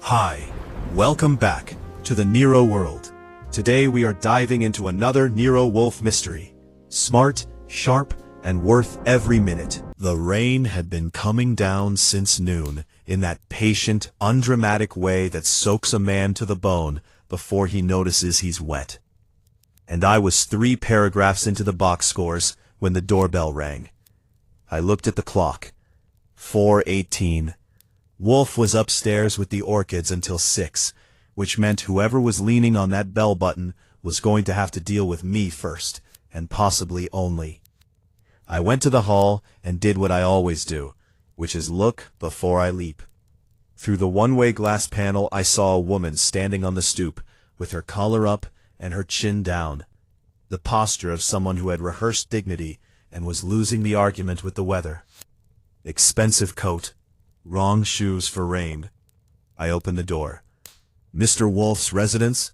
Hi, welcome back to the Nero world. Today we are diving into another Nero Wolfe mystery. Smart, sharp, and worth every minute. The rain had been coming down since noon, in that patient, undramatic way that soaks a man to the bone before he notices he's wet. And I was 3 paragraphs into the box scores when the doorbell rang. I looked at the clock. 4:18. Wolfe was upstairs with the orchids until 6, which meant whoever was leaning on that bell button was going to have to deal with me first, and possibly only. I went to the hall and did what I always do, which is look before I leap. Through the one-way glass panel I saw a woman standing on the stoop, with her collar up and her chin down, the posture of someone who had rehearsed dignity and was losing the argument with the weather. Expensive coat. Wrong shoes for rain. I opened the door. "Mr. Wolfe's residence?"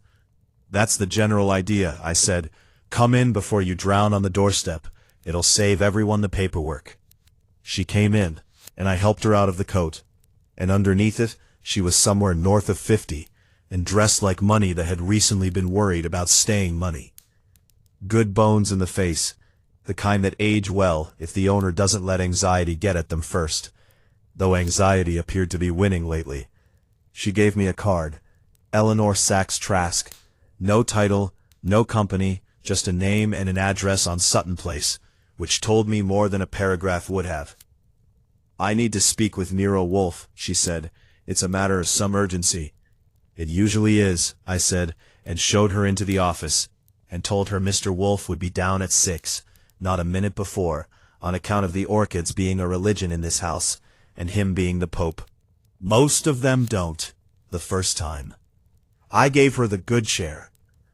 "That's the general idea," I said. "Come in before you drown on the doorstep. It'll save everyone the paperwork." She came in, and I helped her out of the coat. And underneath it, she was somewhere north of 50, and dressed like money that had recently been worried about staying money. Good bones in the face, the kind that age well if the owner doesn't let anxiety get at them first. Though anxiety appeared to be winning lately. She gave me a card. Eleanor Sachs Trask. No title, no company, just a name and an address on Sutton Place, which told me more than a paragraph would have. "I need to speak with Nero Wolfe," she said. "It's a matter of some urgency." "It usually is," I said, and showed her into the office, and told her Mr. Wolfe would be down at 6, not a minute before, on account of the orchids being a religion in this house, and him being the Pope. Most of them don't, the first time. I gave her the good chair,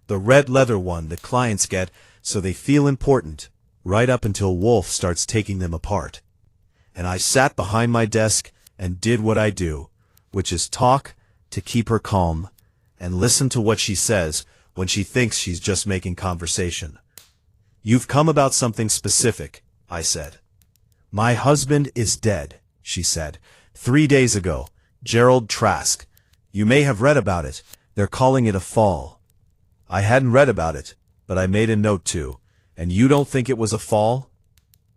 the red leather one that clients get so they feel important, right up until Wolfe starts taking them apart. And I sat behind my desk and did what I do, which is talk to keep her calm, and listen to what she says when she thinks she's just making conversation. "You've come about something specific," I said. "My husband is dead," she said. 3 days ago. Gerald Trask. You may have read about it. They're calling it a fall." I hadn't read about it, but I made a note to. "And you don't think it was a fall?"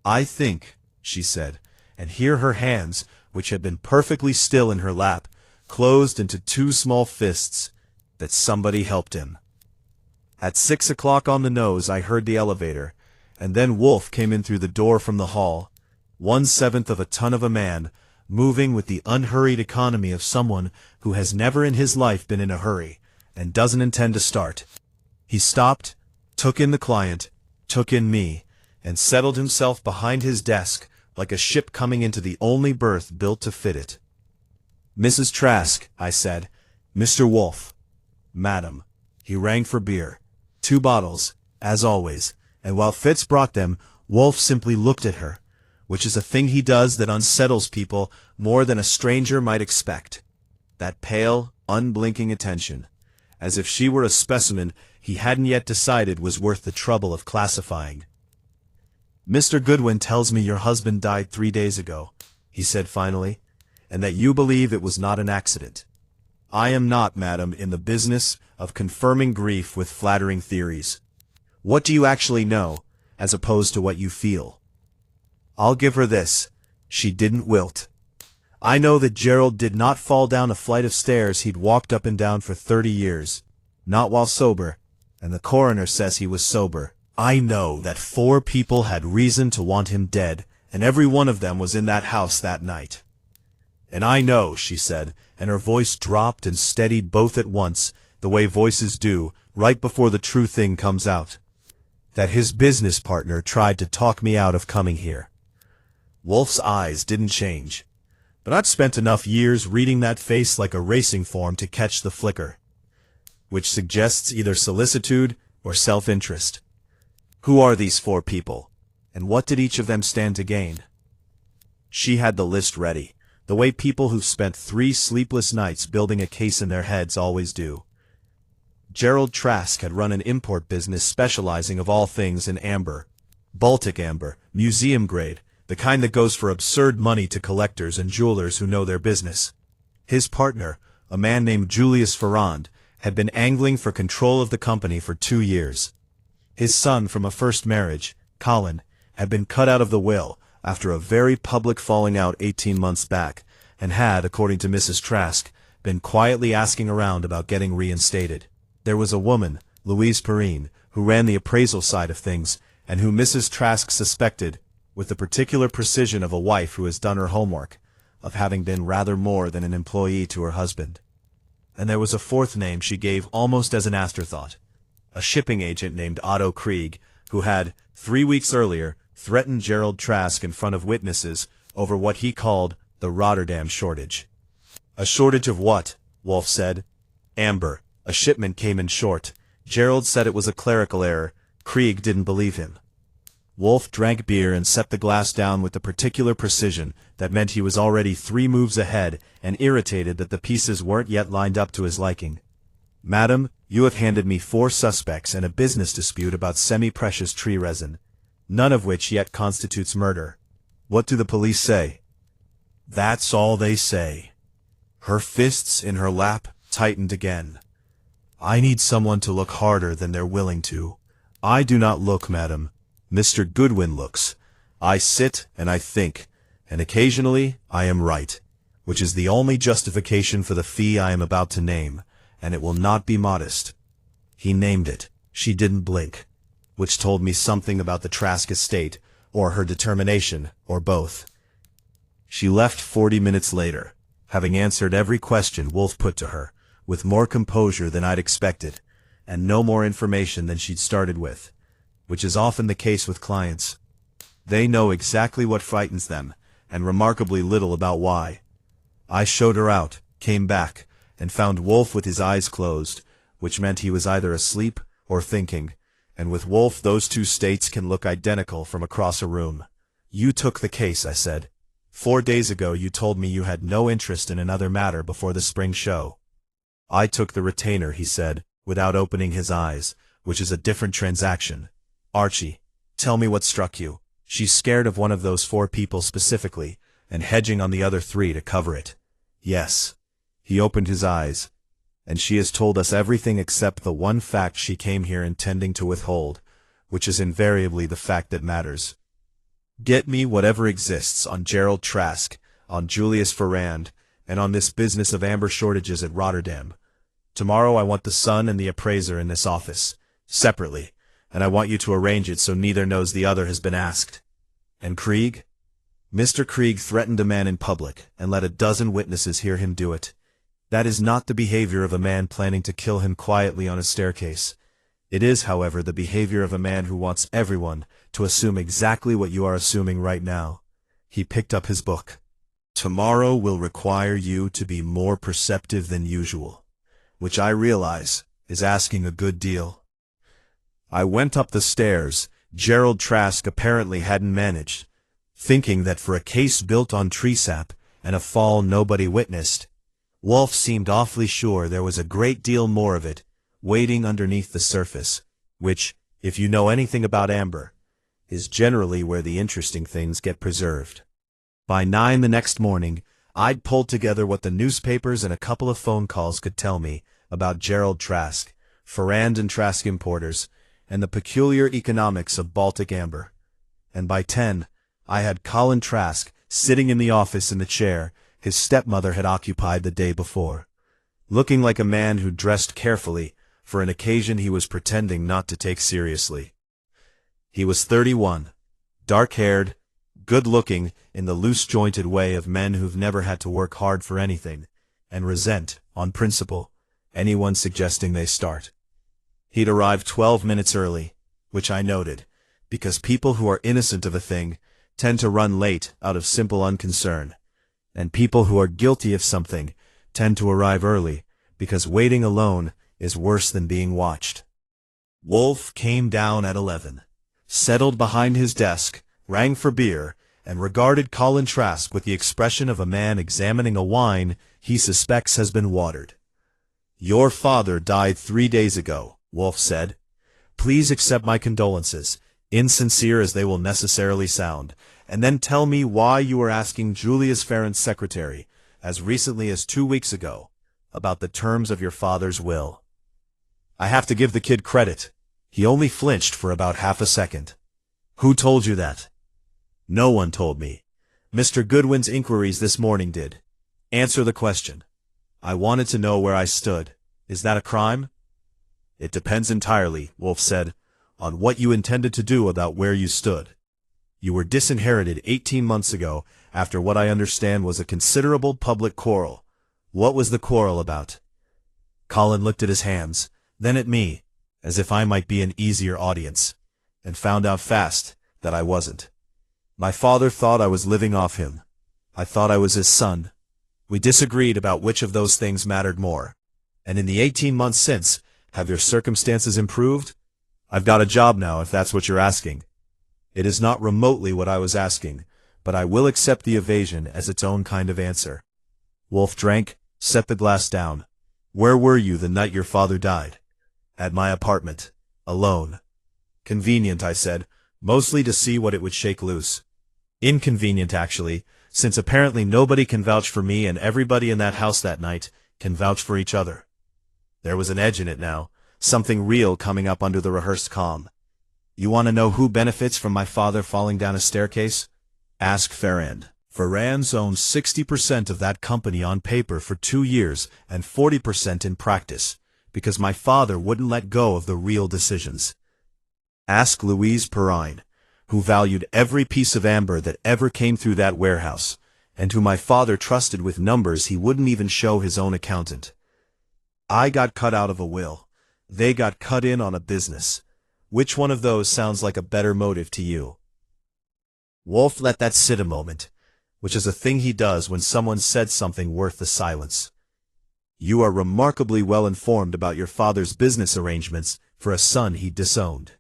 "I think," she said, and here her hands, which had been perfectly still in her lap, closed into 2 small fists, "that somebody helped him." At 6 o'clock on the nose I heard the elevator, and then Wolfe came in through the door from the hall, 1/7 of a ton of a man, moving with the unhurried economy of someone who has never in his life been in a hurry, and doesn't intend to start. He stopped, took in the client, took in me, and settled himself behind his desk like a ship coming into the only berth built to fit it. "Mrs. Trask," I said. "Mr. Wolfe." "Madam." He rang for beer. 2 bottles, as always, and while Fitz brought them, Wolfe simply looked at her, which is a thing he does that unsettles people more than a stranger might expect. That pale, unblinking attention, as if she were a specimen he hadn't yet decided was worth the trouble of classifying. "Mr. Goodwin tells me your husband died 3 days ago," he said finally, "and that you believe it was not an accident." "I am not, madam, in the business of confirming grief with flattering theories. What do you actually know, as opposed to what you feel?" I'll give her this. She didn't wilt. I know that Gerald did not fall down a flight of stairs he'd walked up and down for 30 years. Not while sober, and the coroner says he was sober. I know that 4 people had reason to want him dead, and every one of them was in that house that night. And I know, she said, and her voice dropped and steadied both at once, the way voices do, right before the true thing comes out, that his business partner tried to talk me out of coming here. Wolfe's eyes didn't change, but I'd spent enough years reading that face like a racing form to catch the flicker, which suggests either solicitude or self-interest. Who are these 4 people, and what did each of them stand to gain? She had the list ready, the way people who've spent 3 sleepless nights building a case in their heads always do. Gerald Trask had run an import business specializing of all things in amber, Baltic amber, museum grade, the kind that goes for absurd money to collectors and jewelers who know their business. His partner, a man named Julius Ferrand, had been angling for control of the company for 2 years. His son from a first marriage, Colin, had been cut out of the will after a very public falling out 18 months back, and had, according to Mrs. Trask, been quietly asking around about getting reinstated. There was a woman, Louise Perrine, who ran the appraisal side of things, and who Mrs. Trask suspected, with the particular precision of a wife who has done her homework, of having been rather more than an employee to her husband. And there was a fourth name she gave almost as an afterthought, a shipping agent named Otto Krieg, who had, 3 weeks earlier, threatened Gerald Trask in front of witnesses over what he called the Rotterdam shortage. A shortage of what? Wolfe said. Amber. A shipment came in short. Gerald said it was a clerical error. Krieg didn't believe him. Wolfe drank beer and set the glass down with the particular precision that meant he was already 3 moves ahead and irritated that the pieces weren't yet lined up to his liking. Madam, you have handed me 4 suspects and a business dispute about semi-precious tree resin, none of which yet constitutes murder. What do the police say? That's all they say. Her fists in her lap tightened again. I need someone to look harder than they're willing to. I do not look, madam. Mr. Goodwin looks. I sit and I think, and occasionally I am right, which is the only justification for the fee I am about to name, and it will not be modest. He named it. She didn't blink, which told me something about the Trask estate, or her determination, or both. She left 40 minutes later, having answered every question Wolfe put to her, with more composure than I'd expected, and no more information than she'd started with, which is often the case with clients. They know exactly what frightens them, and remarkably little about why. I showed her out, came back, and found Wolfe with his eyes closed, which meant he was either asleep or thinking, and with Wolfe those 2 states can look identical from across a room. You took the case, I said. 4 days ago you told me you had no interest in another matter before the spring show. I took the retainer, he said, without opening his eyes, which is a different transaction. Archie, tell me what struck you. She's scared of one of those 4 people specifically, and hedging on the other 3 to cover it. Yes. He opened his eyes. And she has told us everything except the one fact she came here intending to withhold, which is invariably the fact that matters. Get me whatever exists on Gerald Trask, on Julius Ferrand, and on this business of amber shortages at Rotterdam. Tomorrow I want the Sun and the appraiser in this office, separately, and I want you to arrange it so neither knows the other has been asked. And Krieg? Mr. Krieg threatened a man in public, and let a dozen witnesses hear him do it. That is not the behavior of a man planning to kill him quietly on a staircase. It is, however, the behavior of a man who wants everyone to assume exactly what you are assuming right now. He picked up his book. Tomorrow will require you to be more perceptive than usual, which I realize is asking a good deal. I went up the stairs. Gerald Trask apparently hadn't managed, thinking that for a case built on tree sap and a fall nobody witnessed, Wolfe seemed awfully sure there was a great deal more of it waiting underneath the surface, which, if you know anything about amber, is generally where the interesting things get preserved. By 9 the next morning, I'd pulled together what the newspapers and a couple of phone calls could tell me about Gerald Trask, Ferrand and Trask importers, and the peculiar economics of Baltic amber. And by 10, I had Colin Trask sitting in the office in the chair his stepmother had occupied the day before, looking like a man who dressed carefully for an occasion he was pretending not to take seriously. He was 31, dark-haired, good-looking in the loose-jointed way of men who've never had to work hard for anything, and resent, on principle, anyone suggesting they start. He'd arrived 12 minutes early, which I noted, because people who are innocent of a thing tend to run late out of simple unconcern, and people who are guilty of something tend to arrive early because waiting alone is worse than being watched. Wolfe came down at 11, settled behind his desk, rang for beer, and regarded Colin Trask with the expression of a man examining a wine he suspects has been watered. Your father died 3 days ago, Wolfe said. Please accept my condolences, insincere as they will necessarily sound, and then tell me why you were asking Julius Ferrand's secretary, as recently as 2 weeks ago, about the terms of your father's will. I have to give the kid credit. He only flinched for about half a second. Who told you that? No one told me. Mr. Goodwin's inquiries this morning did. Answer the question. I wanted to know where I stood. Is that a crime? It depends entirely, Wolfe said, on what you intended to do about where you stood. You were disinherited 18 months ago after what I understand was a considerable public quarrel. What was the quarrel about? Colin looked at his hands, then at me, as if I might be an easier audience, and found out fast that I wasn't. My father thought I was living off him. I thought I was his son. We disagreed about which of those things mattered more. And in the 18 months since, have your circumstances improved? I've got a job now, if that's what you're asking. It is not remotely what I was asking, but I will accept the evasion as its own kind of answer. Wolfe drank, set the glass down. Where were you the night your father died? At my apartment. Alone. Convenient, I said, mostly to see what it would shake loose. Inconvenient, actually, since apparently nobody can vouch for me and everybody in that house that night can vouch for each other. There was an edge in it now, something real coming up under the rehearsed calm. You want to know who benefits from my father falling down a staircase? Ask Ferrand. Ferrand's owned 60% of that company on paper for 2 years and 40% in practice, because my father wouldn't let go of the real decisions. Ask Louise Perrine, who valued every piece of amber that ever came through that warehouse, and who my father trusted with numbers he wouldn't even show his own accountant. I got cut out of a will. They got cut in on a business. Which one of those sounds like a better motive to you? Wolfe let that sit a moment, which is a thing he does when someone said something worth the silence. You are remarkably well informed about your father's business arrangements for a son he disowned.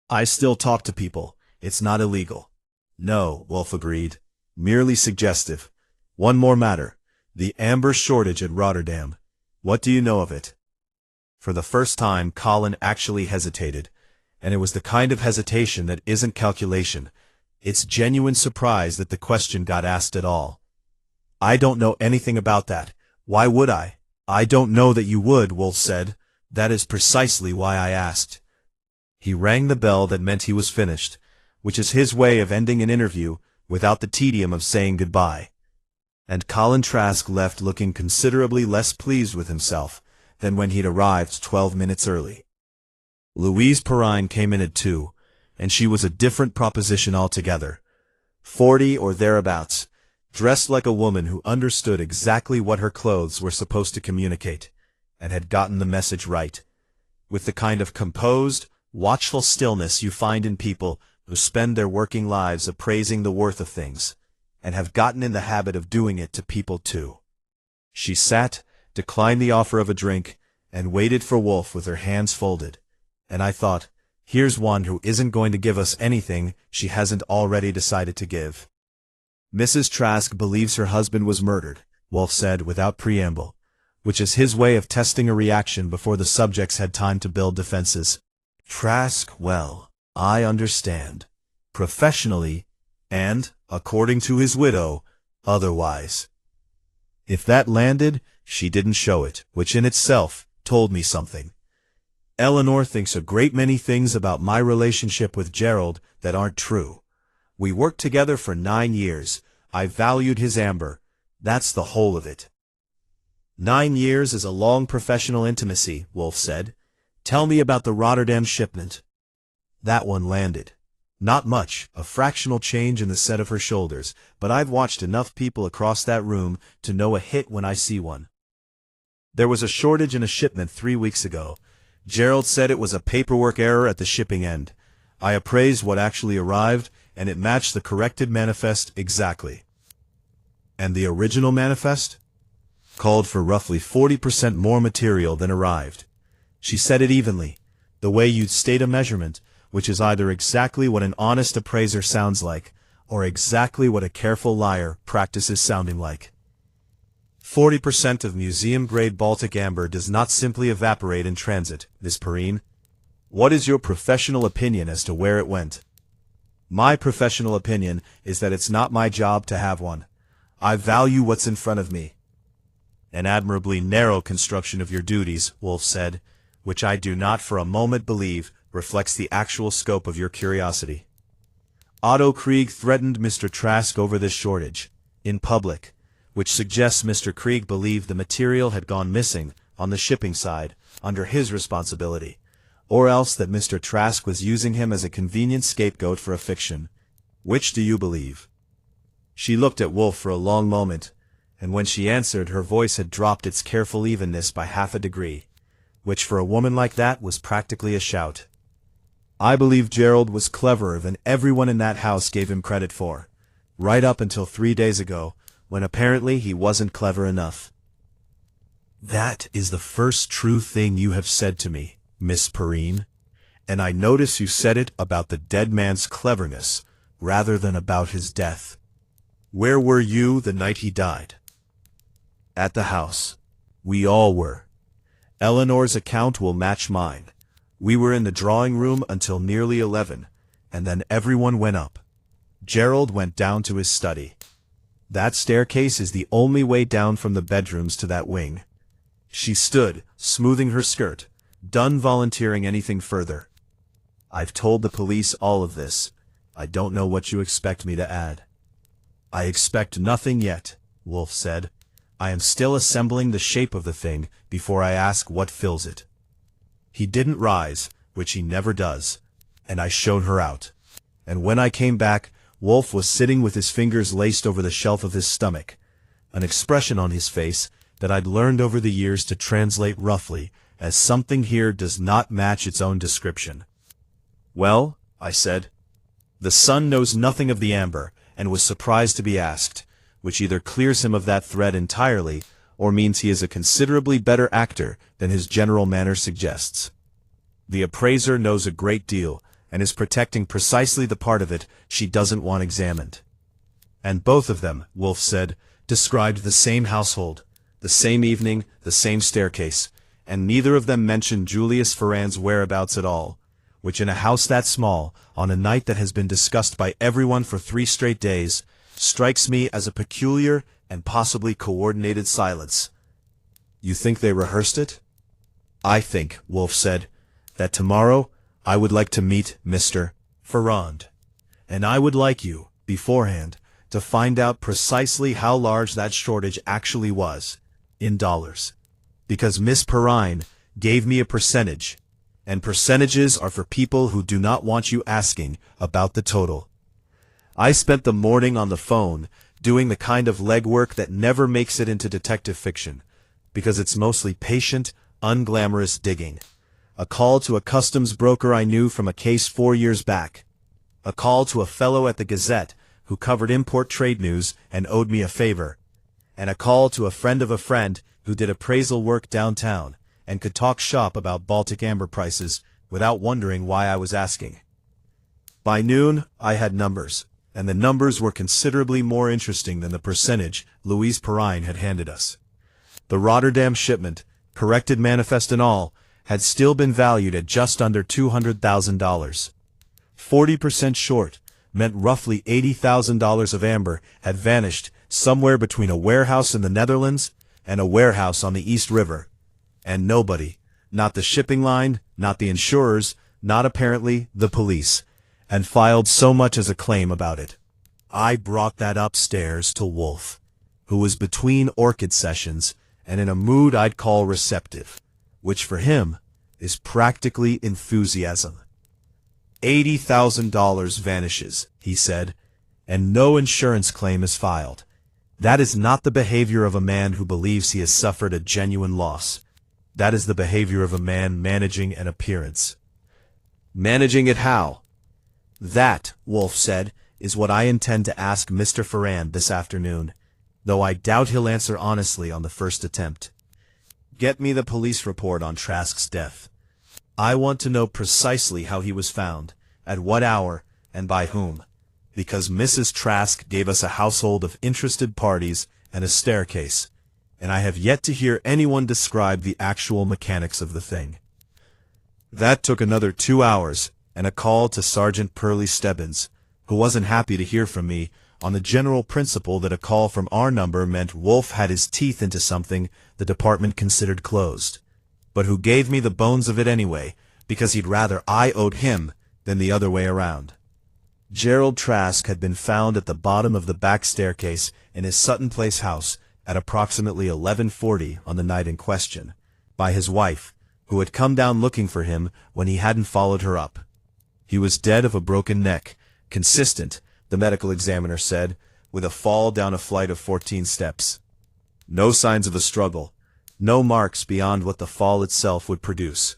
I still talk to people. It's not illegal. No, Wolfe agreed. Merely suggestive. One more matter. The amber shortage at Rotterdam. What do you know of it? For the first time, Colin actually hesitated, and it was the kind of hesitation that isn't calculation. It's genuine surprise that the question got asked at all. I don't know anything about that. Why would I? I don't know that you would, Wolfe said. That is precisely why I asked. He rang the bell that meant he was finished, which is his way of ending an interview without the tedium of saying goodbye. And Colin Trask left looking considerably less pleased with himself than when he'd arrived 12 minutes early. Louise Perrine came in at 2, and she was a different proposition altogether. 40 or thereabouts, dressed like a woman who understood exactly what her clothes were supposed to communicate, and had gotten the message right, with the kind of composed, watchful stillness you find in people who spend their working lives appraising the worth of things, and have gotten in the habit of doing it to people too. She sat, declined the offer of a drink, and waited for Wolfe with her hands folded, and I thought, here's one who isn't going to give us anything she hasn't already decided to give. Mrs. Trask believes her husband was murdered, Wolfe said without preamble, which is his way of testing a reaction before the subjects had time to build defenses. Trask, well, I understand. Professionally, and, according to his widow, otherwise. If that landed, she didn't show it, which in itself told me something. Eleanor thinks a great many things about my relationship with Gerald that aren't true. We worked together for 9 years. I valued his amber. That's the whole of it. 9 years is a long professional intimacy, Wolfe said. Tell me about the Rotterdam shipment. That one landed. Not much, a fractional change in the set of her shoulders, but I've watched enough people across that room to know a hit when I see one. There was a shortage in a shipment 3 weeks ago. Gerald said it was a paperwork error at the shipping end. I appraised what actually arrived, and it matched the corrected manifest exactly. And the original manifest? Called for roughly 40% more material than arrived. She said it evenly, the way you'd state a measurement, which is either exactly what an honest appraiser sounds like, or exactly what a careful liar practices sounding like. 40% of museum-grade Baltic amber does not simply evaporate in transit, Miss Perrine. What is your professional opinion as to where it went? My professional opinion is that it's not my job to have one. I value what's in front of me. An admirably narrow construction of your duties, Wolfe said, which I do not for a moment believe reflects the actual scope of your curiosity. Otto Krieg threatened Mr. Trask over this shortage, in public, which suggests Mr. Krieg believed the material had gone missing on the shipping side, under his responsibility, or else that Mr. Trask was using him as a convenient scapegoat for a fiction. Which do you believe? She looked at Wolfe for a long moment, and when she answered her voice had dropped its careful evenness by half a degree, which for a woman like that was practically a shout. I believe Gerald was cleverer than everyone in that house gave him credit for, right up until 3 days ago, when apparently he wasn't clever enough. That is the first true thing you have said to me, Miss Perrine, and I notice you said it about the dead man's cleverness, rather than about his death. Where were you the night he died? At the house. We all were. Eleanor's account will match mine. We were in the drawing room until nearly 11, and then everyone went up. Gerald went down to his study. That staircase is the only way down from the bedrooms to that wing. She stood, smoothing her skirt, done volunteering anything further. I've told the police all of this. I don't know what you expect me to add. I expect nothing yet, Wolfe said. I am still assembling the shape of the thing before I ask what fills it. He didn't rise, which he never does, and I showed her out. And when I came back, Wolfe was sitting with his fingers laced over the shelf of his stomach, an expression on his face that I'd learned over the years to translate roughly as something here does not match its own description. Well, I said. The son knows nothing of the amber, and was surprised to be asked, which either clears him of that thread entirely, or means he is a considerably better actor than his general manner suggests. The appraiser knows a great deal, and is protecting precisely the part of it she doesn't want examined. And both of them, Wolfe said, described the same household, the same evening, the same staircase, and neither of them mentioned Julius Ferrand's whereabouts at all, which in a house that small, on a night that has been discussed by everyone for 3 straight days, strikes me as a peculiar and possibly coordinated silence. You think they rehearsed it? I think, Wolfe said, that tomorrow I would like to meet Mr. Ferrand, and I would like you, beforehand, to find out precisely how large that shortage actually was, in dollars. Because Miss Perrine gave me a percentage, and percentages are for people who do not want you asking about the total. I spent the morning on the phone, doing the kind of legwork that never makes it into detective fiction, because it's mostly patient, unglamorous digging. A call to a customs broker I knew from a case 4 years back. A call to a fellow at the Gazette who covered import trade news and owed me a favor. And a call to a friend of a friend who did appraisal work downtown and could talk shop about Baltic amber prices without wondering why I was asking. By noon, I had numbers, and the numbers were considerably more interesting than the percentage Louise Perrine had handed us. The Rotterdam shipment, corrected manifest and all, had still been valued at just under $200,000. 40% short meant roughly $80,000 of amber had vanished somewhere between a warehouse in the Netherlands and a warehouse on the East River. And nobody, not the shipping line, not the insurers, not apparently the police, and filed so much as a claim about it. I brought that upstairs to Wolfe, who was between orchid sessions and in a mood I'd call receptive, which for him is practically enthusiasm. $80,000 vanishes, he said, and no insurance claim is filed. That is not the behavior of a man who believes he has suffered a genuine loss. That is the behavior of a man managing an appearance. Managing it how? That, Wolfe said, is what I intend to ask Mr. Ferrand this afternoon, though I doubt he'll answer honestly on the first attempt. Get me the police report on Trask's death. I want to know precisely how he was found, at what hour, and by whom, because Mrs. Trask gave us a household of interested parties and a staircase, and I have yet to hear anyone describe the actual mechanics of the thing. That took another 2 hours, and a call to Sergeant Pearlie Stebbins, who wasn't happy to hear from me on the general principle that a call from our number meant Wolfe had his teeth into something the department considered closed, but who gave me the bones of it anyway, because he'd rather I owed him than the other way around. Gerald Trask had been found at the bottom of the back staircase in his Sutton Place house at approximately 11:40 on the night in question, by his wife, who had come down looking for him when he hadn't followed her up. He was dead of a broken neck, consistent, the medical examiner said, with a fall down a flight of 14 steps. No signs of a struggle, no marks beyond what the fall itself would produce.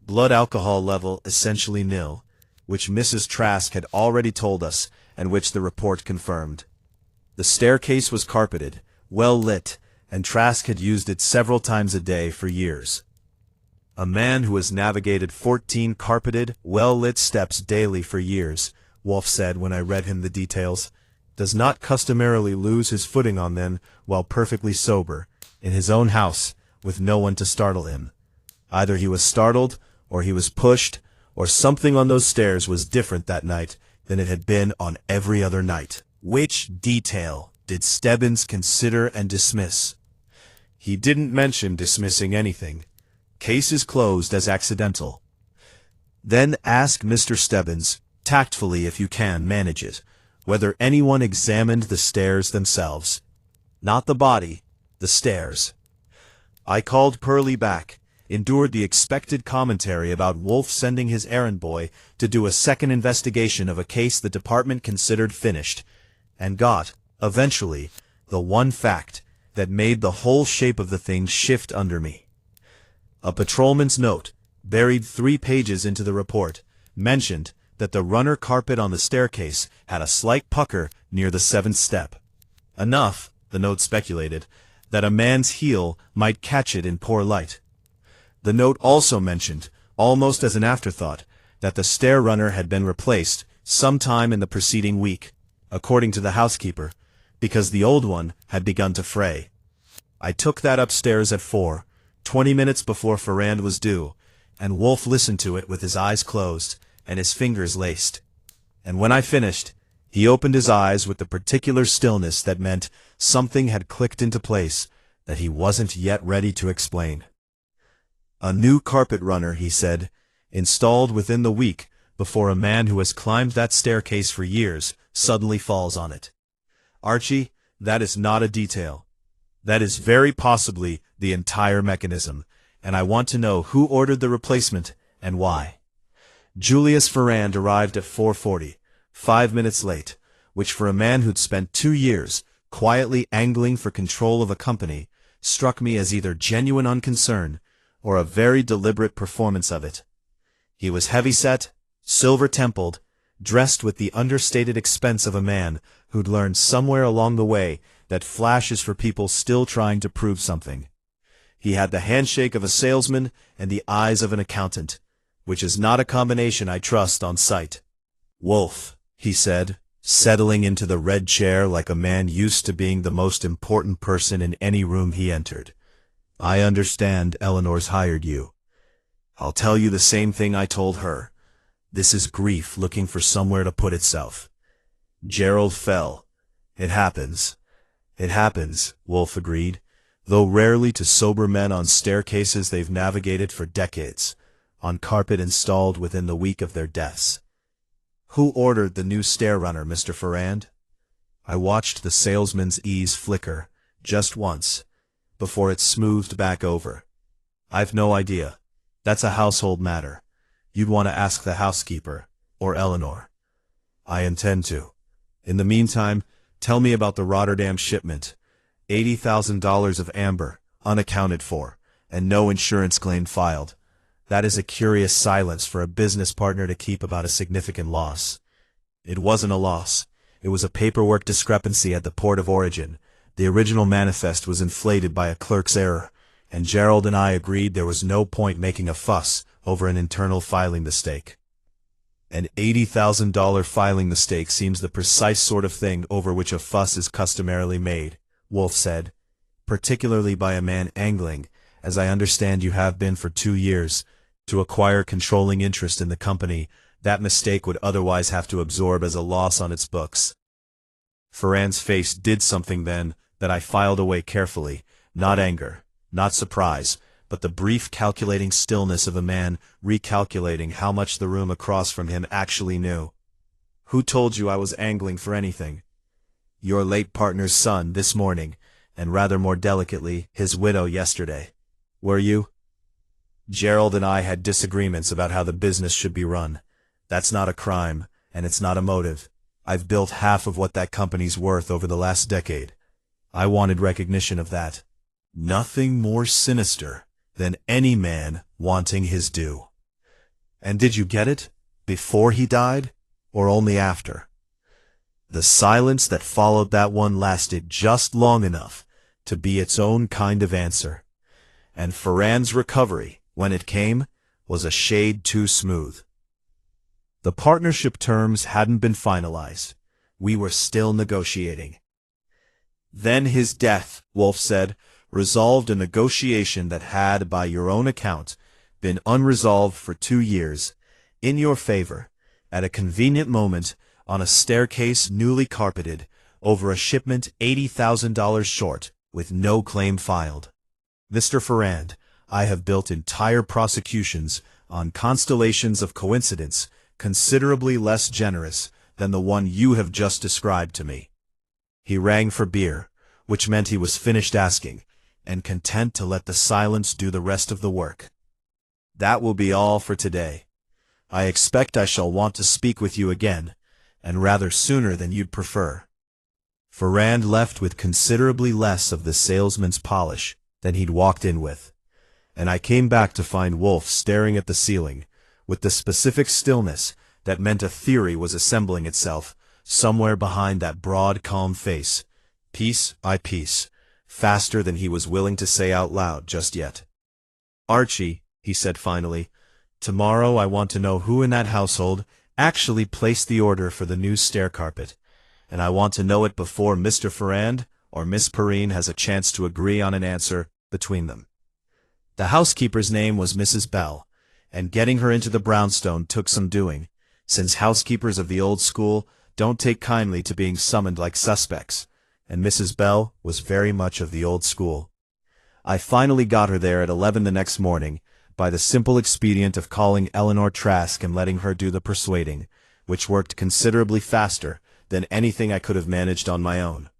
Blood alcohol level essentially nil, which Mrs. Trask had already told us and which the report confirmed. The staircase was carpeted, well lit, and Trask had used it several times a day for years. A man who has navigated 14 carpeted, well-lit steps daily for years, Wolfe said when I read him the details, does not customarily lose his footing on them while perfectly sober, in his own house, with no one to startle him. Either he was startled, or he was pushed, or something on those stairs was different that night than it had been on every other night. Which detail did Stebbins consider and dismiss? He didn't mention dismissing anything. Case is closed as accidental. Then ask Mr. Stebbins, tactfully if you can manage it, whether anyone examined the stairs themselves. Not the body, the stairs. I called Pearlie back, endured the expected commentary about Wolfe sending his errand boy to do a second investigation of a case the department considered finished, and got, eventually, the one fact that made the whole shape of the thing shift under me. A patrolman's note, buried 3 pages into the report, mentioned that the runner carpet on the staircase had a slight pucker near the 7th step. Enough, the note speculated, that a man's heel might catch it in poor light. The note also mentioned, almost as an afterthought, that the stair runner had been replaced sometime in the preceding week, according to the housekeeper, because the old one had begun to fray. I took that upstairs at 4, 20 minutes before Ferrand was due, and Wolfe listened to it with his eyes closed and his fingers laced. And when I finished, he opened his eyes with the particular stillness that meant something had clicked into place that he wasn't yet ready to explain. A new carpet runner, he said, installed within the week before a man who has climbed that staircase for years suddenly falls on it. Archie, that is not a detail. That is very possibly the entire mechanism, and I want to know who ordered the replacement and why. Julius Ferrand arrived at 4:40, 5 minutes late, which for a man who'd spent 2 years quietly angling for control of a company struck me as either genuine unconcern or a very deliberate performance of it. He was heavy-set, silver-templed, dressed with the understated expense of a man who'd learned somewhere along the way that flash is for people still trying to prove something. He had the handshake of a salesman and the eyes of an accountant, which is not a combination I trust on sight. "Wolfe," he said, settling into the red chair like a man used to being the most important person in any room he entered. "I understand Eleanor's hired you. I'll tell you the same thing I told her. This is grief looking for somewhere to put itself. Gerald fell. It happens. It happens," Wolfe agreed, though rarely to sober men on staircases they've navigated for decades, on carpet installed within the week of their deaths. "Who ordered the new stair runner, Mr. Ferrand?" I watched the salesman's ease flicker, just once, before it smoothed back over. "I've no idea. That's a household matter. You'd want to ask the housekeeper, or Eleanor." "I intend to. In the meantime, tell me about the Rotterdam shipment. $80,000 of amber, unaccounted for, and no insurance claim filed. That is a curious silence for a business partner to keep about a significant loss." "It wasn't a loss. It was a paperwork discrepancy at the port of origin. The original manifest was inflated by a clerk's error, and Gerald and I agreed there was no point making a fuss over an internal filing mistake." "An $80,000 filing mistake seems the precise sort of thing over which a fuss is customarily made," Wolfe said, "particularly by a man angling, as I understand you have been for 2 years, to acquire controlling interest in the company that mistake would otherwise have to absorb as a loss on its books." Ferrand's face did something then that I filed away carefully, not anger, not surprise, but the brief calculating stillness of a man recalculating how much the room across from him actually knew. Who told you I was angling for anything? Your late partner's son this morning, and rather more delicately, his widow yesterday. Were you? Gerald and I had disagreements about how the business should be run. That's not a crime, and it's not a motive. I've built half of what that company's worth over the last decade. I wanted recognition of that. Nothing more sinister than any man wanting his due. And did you get it? Before he died? Or only after? The silence that followed that one lasted just long enough to be its own kind of answer. And Ferrand's recovery, when it came, was a shade too smooth. The partnership terms hadn't been finalized. We were still negotiating. Then his death, Wolfe said, resolved a negotiation that had, by your own account, been unresolved for 2 years, in your favor, at a convenient moment, on a staircase newly carpeted, over a shipment $80,000 short, with no claim filed. Mr. Ferrand, I have built entire prosecutions on constellations of coincidence considerably less generous than the one you have just described to me. He rang for beer, which meant he was finished asking, and content to let the silence do the rest of the work. That will be all for today. I expect I shall want to speak with you again, and rather sooner than you'd prefer. Ferrand left with considerably less of the salesman's polish than he'd walked in with, and I came back to find Wolfe staring at the ceiling, with the specific stillness that meant a theory was assembling itself somewhere behind that broad, calm face, piece by piece, faster than he was willing to say out loud just yet. Archie, he said finally, tomorrow I want to know who in that household actually placed the order for the new stair carpet, and I want to know it before Mr. Ferrand or Miss Perrine has a chance to agree on an answer between them. The housekeeper's name was Mrs. Bell, and getting her into the brownstone took some doing, since housekeepers of the old school don't take kindly to being summoned like suspects, and Mrs. Bell was very much of the old school. I finally got her there at 11 the next morning, by the simple expedient of calling Eleanor Trask and letting her do the persuading, which worked considerably faster than anything I could have managed on my own.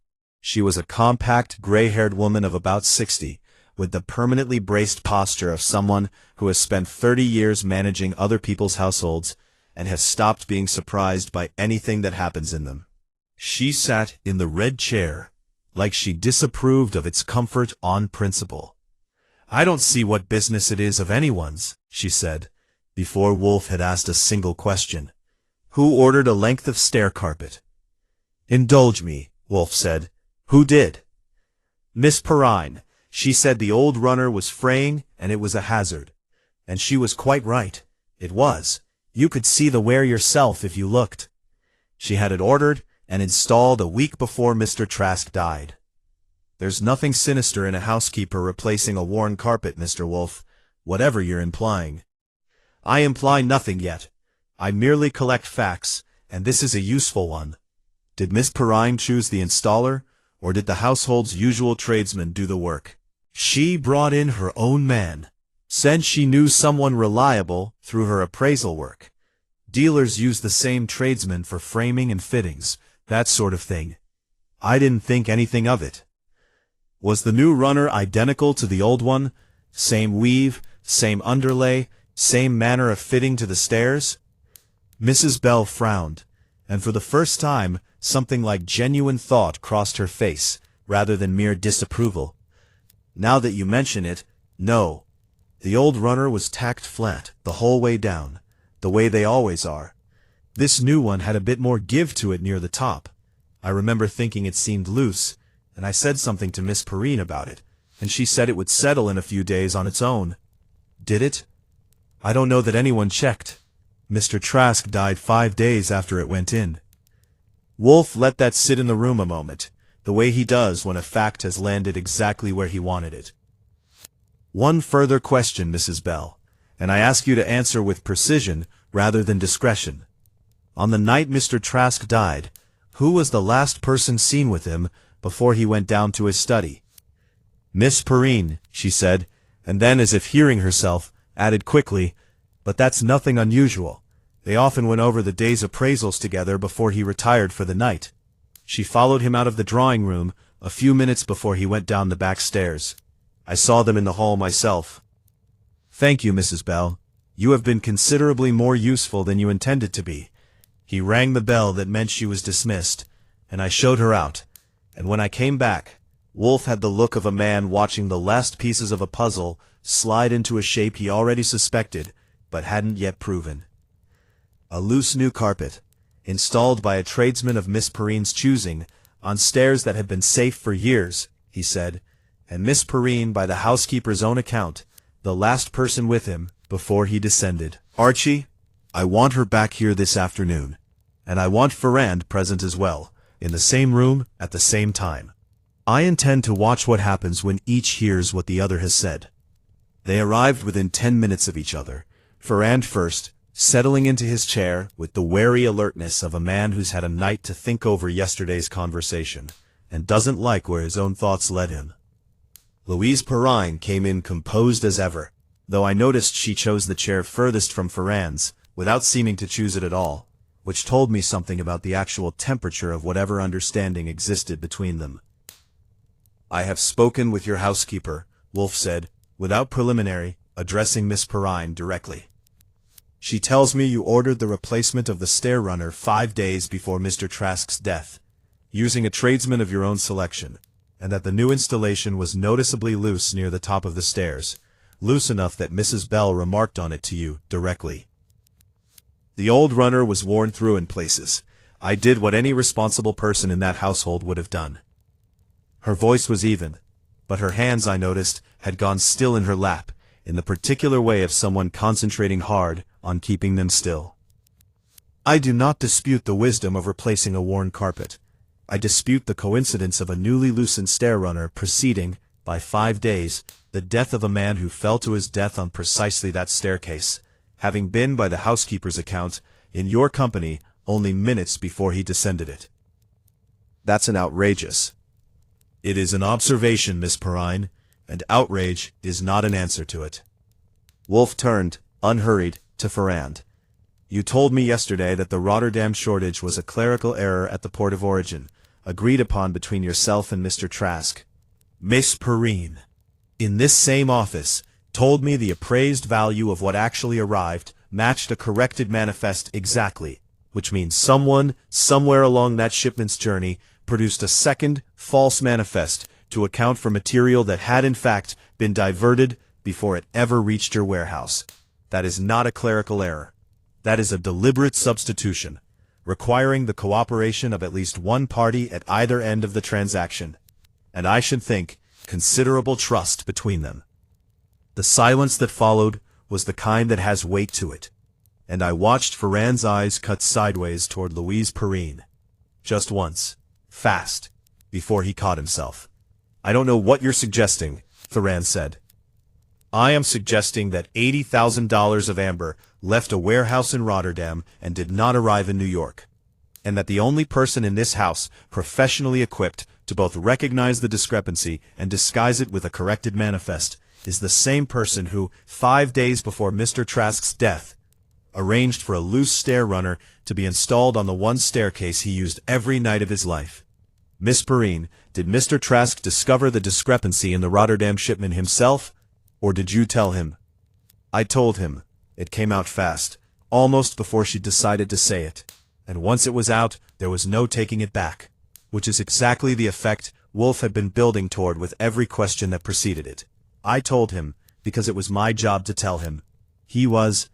She was a compact, gray-haired woman of about 60, with the permanently braced posture of someone who has spent 30 years managing other people's households and has stopped being surprised by anything that happens in them. She sat in the red chair, like she disapproved of its comfort on principle. I don't see what business it is of anyone's, she said, before Wolfe had asked a single question. Who ordered a length of stair carpet? Indulge me, Wolfe said. Who did? Miss Perrine. She said the old runner was fraying and it was a hazard. And she was quite right. It was. You could see the wear yourself if you looked. She had it ordered and installed a week before Mr. Trask died. There's nothing sinister in a housekeeper replacing a worn carpet, Mr. Wolfe, whatever you're implying. I imply nothing yet. I merely collect facts, and this is a useful one. Did Miss Perrine choose the installer, or did the household's usual tradesman do the work? She brought in her own man. Said she knew someone reliable through her appraisal work. Dealers use the same tradesman for framing and fittings, that sort of thing. I didn't think anything of it. Was the new runner identical to the old one? Same weave, same underlay, same manner of fitting to the stairs? Mrs. Bell frowned, and for the first time something like genuine thought crossed her face, rather than mere disapproval. Now that you mention it, no. The old runner was tacked flat, the whole way down, the way they always are. This new one had a bit more give to it near the top. I remember thinking it seemed loose, and I said something to Miss Perrine about it, and she said it would settle in a few days on its own. Did it? I don't know that anyone checked. Mr. Trask died 5 days after it went in. Wolfe let that sit in the room a moment, the way he does when a fact has landed exactly where he wanted it. One further question, Mrs. Bell, and I ask you to answer with precision rather than discretion. On the night Mr. Trask died, Who was the last person seen with him before he went down to his study? Miss Perrine, she said, and then, as if hearing herself, added quickly, but that's nothing unusual. They often went over the day's appraisals together before he retired for the night. She followed him out of the drawing room a few minutes before he went down the back stairs. I saw them in the hall myself. Thank you, Mrs. Bell. You have been considerably more useful than you intended to be. He rang the bell that meant she was dismissed, and I showed her out, and when I came back, Wolfe had the look of a man watching the last pieces of a puzzle slide into a shape he already suspected, but hadn't yet proven. A loose new carpet, installed by a tradesman of Miss Perrine's choosing, on stairs that had been safe for years, he said, and Miss Perrine, by the housekeeper's own account, the last person with him before he descended. Archie, I want her back here this afternoon, and I want Ferrand present as well, in the same room at the same time. I intend to watch what happens when each hears what the other has said. They arrived within 10 minutes of each other, Ferrand first, settling into his chair with the wary alertness of a man who's had a night to think over yesterday's conversation, and doesn't like where his own thoughts led him. Louise Perrine came in composed as ever, though I noticed she chose the chair furthest from Ferrand's, without seeming to choose it at all, which told me something about the actual temperature of whatever understanding existed between them. I have spoken with your housekeeper, Wolfe said, without preliminary, addressing Miss Perrine directly. She tells me you ordered the replacement of the stair runner 5 days before Mr. Trask's death, using a tradesman of your own selection, and that the new installation was noticeably loose near the top of the stairs, loose enough that Mrs. Bell remarked on it to you directly. The old runner was worn through in places. I did what any responsible person in that household would have done. Her voice was even, but her hands, I noticed, had gone still in her lap, in the particular way of someone concentrating hard on keeping them still. I do not dispute the wisdom of replacing a worn carpet. I dispute the coincidence of a newly loosened stair runner preceding, by 5 days, the death of a man who fell to his death on precisely that staircase, having been, by the housekeeper's account, in your company only minutes before he descended it. That's an outrageous. It is an observation, Miss Perrine, and outrage is not an answer to it. Wolfe turned, unhurried, to Ferrand. You told me yesterday that the Rotterdam shortage was a clerical error at the port of origin, agreed upon between yourself and Mr. Trask. Miss Perrine, in this same office, told me the appraised value of what actually arrived matched a corrected manifest exactly, which means someone, somewhere along that shipment's journey, produced a second, false manifest to account for material that had in fact been diverted before it ever reached your warehouse. That is not a clerical error. That is a deliberate substitution, requiring the cooperation of at least one party at either end of the transaction, and I should think considerable trust between them. The silence that followed was the kind that has weight to it, and I watched Ferrand's eyes cut sideways toward Louise Perrine. Just once, fast, before he caught himself. I don't know what you're suggesting, Ferrand said. I am suggesting that $80,000 of amber left a warehouse in Rotterdam and did not arrive in New York, and that the only person in this house professionally equipped to both recognize the discrepancy and disguise it with a corrected manifest is the same person who, 5 days before Mr. Trask's death, arranged for a loose stair runner to be installed on the one staircase he used every night of his life. Miss Perrine, did Mr. Trask discover the discrepancy in the Rotterdam shipment himself, or did you tell him? I told him. It came out fast, almost before she decided to say it, and once it was out, there was no taking it back, which is exactly the effect Wolfe had been building toward with every question that preceded it. I told him, because it was my job to tell him. He was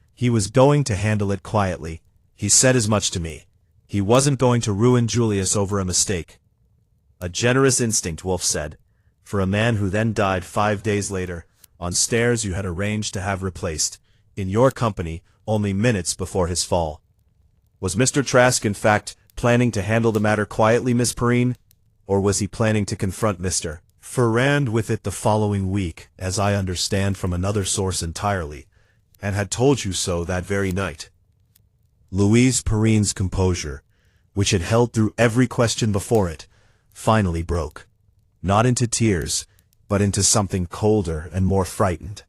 going to handle it quietly. He said as much to me. He wasn't going to ruin Julius over a mistake. A generous instinct, Wolfe said, for a man who then died 5 days later, on stairs you had arranged to have replaced, in your company, only minutes before his fall. Was Mr. Trask, in fact, planning to handle the matter quietly, Miss Perrine? Or was he planning to confront Mr. Ferrand with it the following week, as I understand from another source entirely, and had told you so that very night? Louise Perrine's composure, which had held through every question before it, finally broke. Not into tears, but into something colder and more frightened.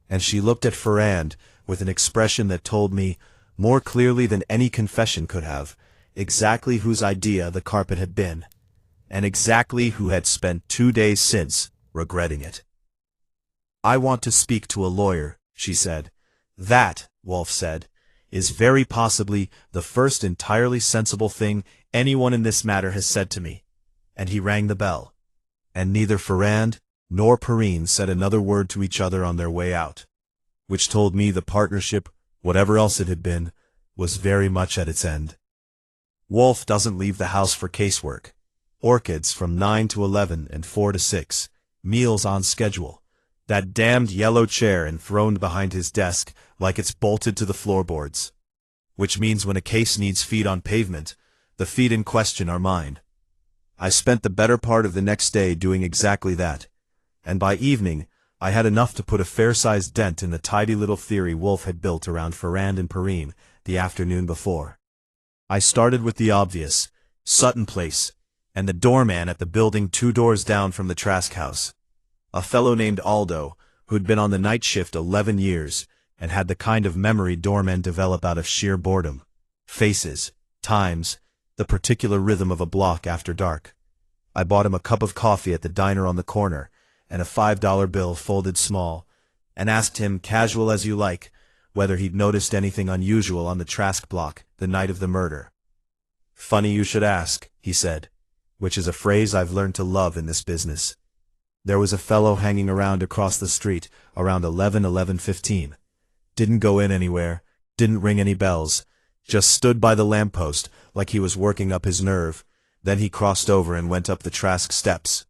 And she looked at Ferrand with an expression that told me, more clearly than any confession could have, exactly whose idea the carpet had been, and exactly who had spent 2 days since regretting it. "I want to speak to a lawyer," she said. "That," Wolfe said, "is very possibly the first entirely sensible thing anyone in this matter has said to me." And he rang the bell. And neither Ferrand nor Perrine said another word to each other on their way out, which told me the partnership, whatever else it had been, was very much at its end. Wolfe doesn't leave the house for casework. Orchids from 9 to 11 and 4 to 6. Meals on schedule. That damned yellow chair enthroned behind his desk like it's bolted to the floorboards. Which means when a case needs feet on pavement, the feet in question are mine. I spent the better part of the next day doing exactly that, and by evening I had enough to put a fair-sized dent in the tidy little theory Wolfe had built around Ferrand and Perrine the afternoon before. I started with the obvious, Sutton Place, and the doorman at the building 2 doors down from the Trask house. A fellow named Aldo, who'd been on the night shift 11 years, and had the kind of memory doormen develop out of sheer boredom. Faces, times, the particular rhythm of a block after dark. I bought him a cup of coffee at the diner on the corner, and a $5 bill folded small, and asked him, casual as you like, whether he'd noticed anything unusual on the Trask block the night of the murder. "Funny you should ask," he said, which is a phrase I've learned to love in this business. There was a fellow hanging around across the street around 11:15. Didn't go in anywhere, didn't ring any bells, just stood by the lamppost like he was working up his nerve. Then he crossed over and went up the Trask steps.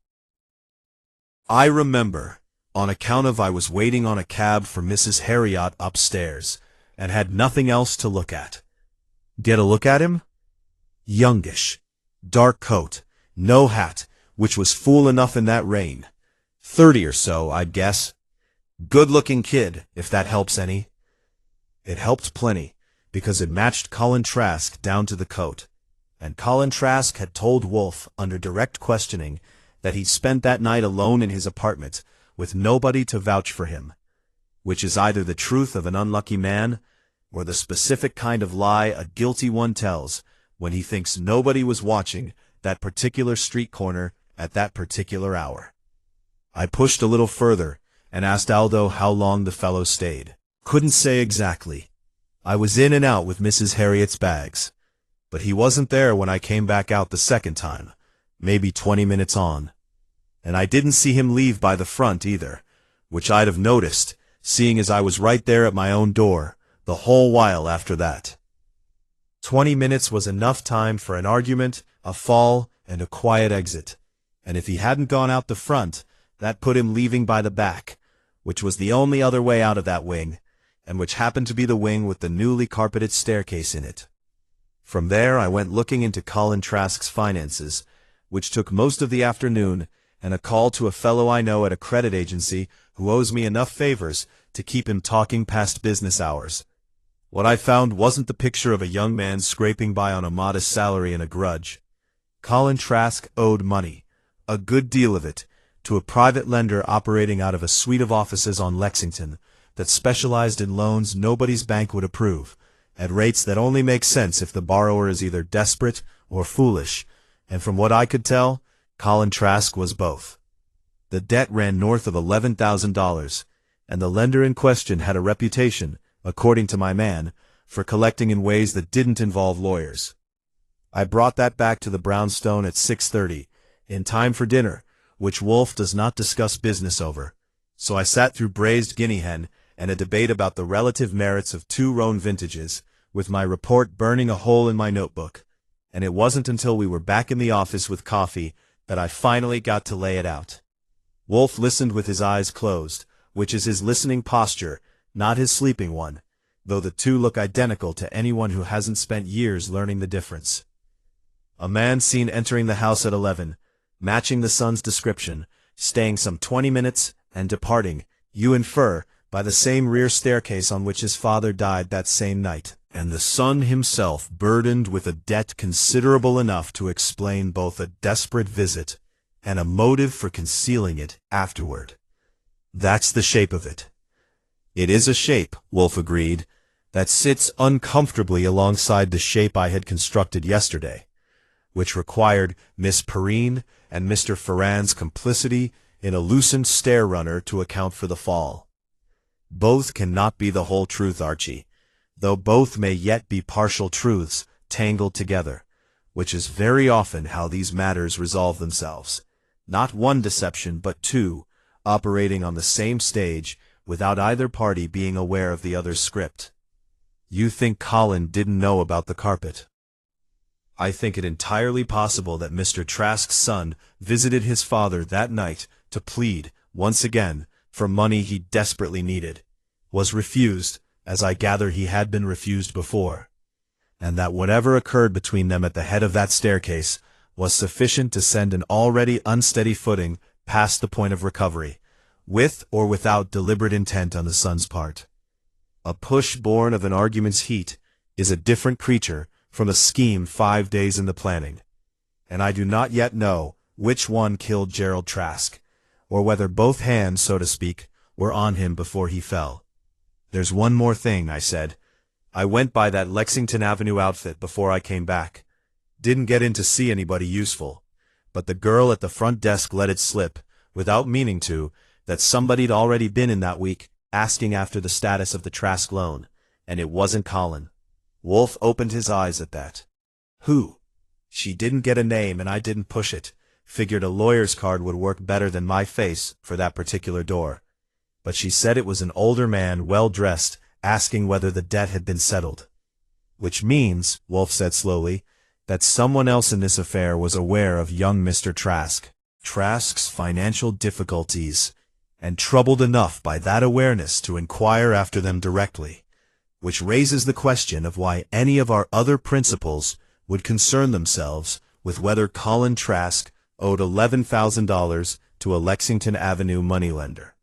I remember, on account of I was waiting on a cab for Mrs. Harriot upstairs, and had nothing else to look at. Get a look at him? Youngish, dark coat, no hat, which was fool enough in that rain. 30 or so, I'd guess. Good-looking kid, if that helps any. It helped plenty, because it matched Colin Trask down to the coat. And Colin Trask had told Wolfe, under direct questioning, that he'd spent that night alone in his apartment, with nobody to vouch for him, which is either the truth of an unlucky man, or the specific kind of lie a guilty one tells when he thinks nobody was watching that particular street corner at that particular hour. I pushed a little further, and asked Aldo how long the fellow stayed. Couldn't say exactly. I was in and out with Mrs. Harriet's bags. But he wasn't there when I came back out the second time, maybe 20 minutes on. And I didn't see him leave by the front either, which I'd have noticed, seeing as I was right there at my own door, the whole while after that. 20 minutes was enough time for an argument, a fall, and a quiet exit. And if he hadn't gone out the front, that put him leaving by the back, which was the only other way out of that wing, and which happened to be the wing with the newly carpeted staircase in it. From there I went looking into Colin Trask's finances, which took most of the afternoon, and a call to a fellow I know at a credit agency who owes me enough favors to keep him talking past business hours. What I found wasn't the picture of a young man scraping by on a modest salary and a grudge. Colin Trask owed money, a good deal of it, to a private lender operating out of a suite of offices on Lexington that specialized in loans nobody's bank would approve, at rates that only make sense if the borrower is either desperate or foolish, and from what I could tell, Colin Trask was both. The debt ran north of $11,000, and the lender in question had a reputation, according to my man, for collecting in ways that didn't involve lawyers. I brought that back to the brownstone at 6:30, in time for dinner, which Wolfe does not discuss business over, so I sat through braised guinea hen and a debate about the relative merits of 2 Rhone vintages, with my report burning a hole in my notebook, and it wasn't until we were back in the office with coffee that I finally got to lay it out. Wolfe listened with his eyes closed, which is his listening posture, not his sleeping one, though the two look identical to anyone who hasn't spent years learning the difference. A man seen entering the house at 11, matching the son's description, staying some 20 minutes, and departing, you infer, by the same rear staircase on which his father died that same night. and the son himself burdened with a debt considerable enough to explain both a desperate visit and a motive for concealing it afterward. That's the shape of it. It is a shape, Wolfe agreed, that sits uncomfortably alongside the shape I had constructed yesterday, which required Miss Perrine and Mr. Ferrand's complicity in a loosened stair-runner to account for the fall. Both cannot be the whole truth, Archie, though both may yet be partial truths tangled together, which is very often how these matters resolve themselves. Not one deception, but two, operating on the same stage, without either party being aware of the other's script. You think Colin didn't know about the carpet? I think it entirely possible that Mr. Trask's son visited his father that night to plead, once again, for money he desperately needed, was refused, as I gather he had been refused before, and that whatever occurred between them at the head of that staircase was sufficient to send an already unsteady footing past the point of recovery, with or without deliberate intent on the son's part. A push born of an argument's heat is a different creature from a scheme 5 days in the planning, and I do not yet know which one killed Gerald Trask, or whether both hands, so to speak, were on him before he fell. There's one more thing, I said. I went by that Lexington Avenue outfit before I came back. Didn't get in to see anybody useful, but the girl at the front desk let it slip, without meaning to, that somebody'd already been in that week, asking after the status of the Trask loan, and it wasn't Colin. Wolfe opened his eyes at that. Who? She didn't get a name and I didn't push it. Figured a lawyer's card would work better than my face for that particular door. But she said it was an older man, well-dressed, asking whether the debt had been settled. Which means, Wolfe said slowly, that someone else in this affair was aware of young Mr. Trask, Trask's financial difficulties, and troubled enough by that awareness to inquire after them directly, which raises the question of why any of our other principals would concern themselves with whether Colin Trask owed $11,000 to a Lexington Avenue moneylender,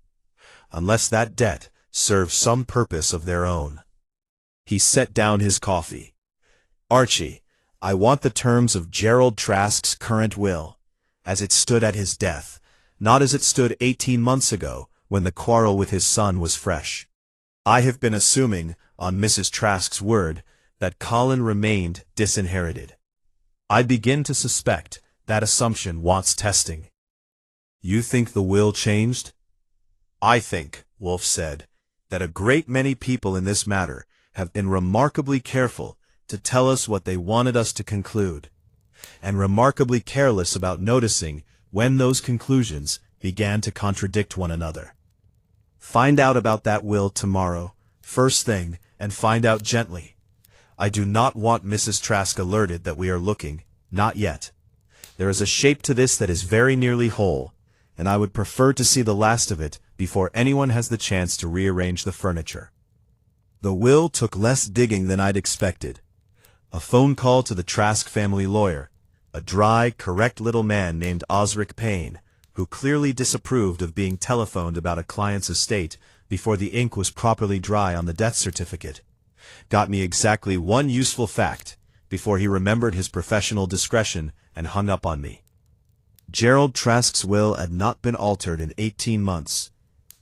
unless that debt served some purpose of their own. He set down his coffee. Archie, I want the terms of Gerald Trask's current will, as it stood at his death, not as it stood 18 months ago, when the quarrel with his son was fresh. I have been assuming, on Mrs. Trask's word, that Colin remained disinherited. I begin to suspect that assumption wants testing. You think the will changed? I think, Wolfe said, that a great many people in this matter have been remarkably careful to tell us what they wanted us to conclude, and remarkably careless about noticing when those conclusions began to contradict one another. Find out about that will tomorrow, first thing, and find out gently. I do not want Mrs. Trask alerted that we are looking, not yet. There is a shape to this that is very nearly whole, and I would prefer to see the last of it before anyone has the chance to rearrange the furniture. The will took less digging than I'd expected. A phone call to the Trask family lawyer, a dry, correct little man named Osric Payne, who clearly disapproved of being telephoned about a client's estate before the ink was properly dry on the death certificate, got me exactly one useful fact before he remembered his professional discretion and hung up on me. Gerald Trask's will had not been altered in 18 months.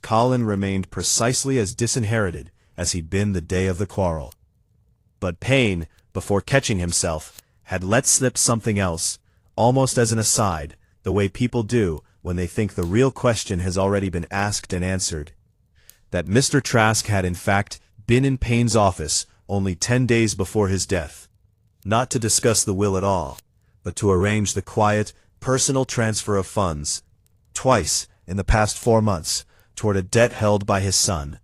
Colin remained precisely as disinherited as he'd been the day of the quarrel. But Payne, before catching himself, had let slip something else, almost as an aside, the way people do when they think the real question has already been asked and answered. That Mr. Trask had in fact been in Payne's office only 10 days before his death, not to discuss the will at all, but to arrange the quiet, personal transfer of funds, twice in the past 4 months, toward a debt held by his son.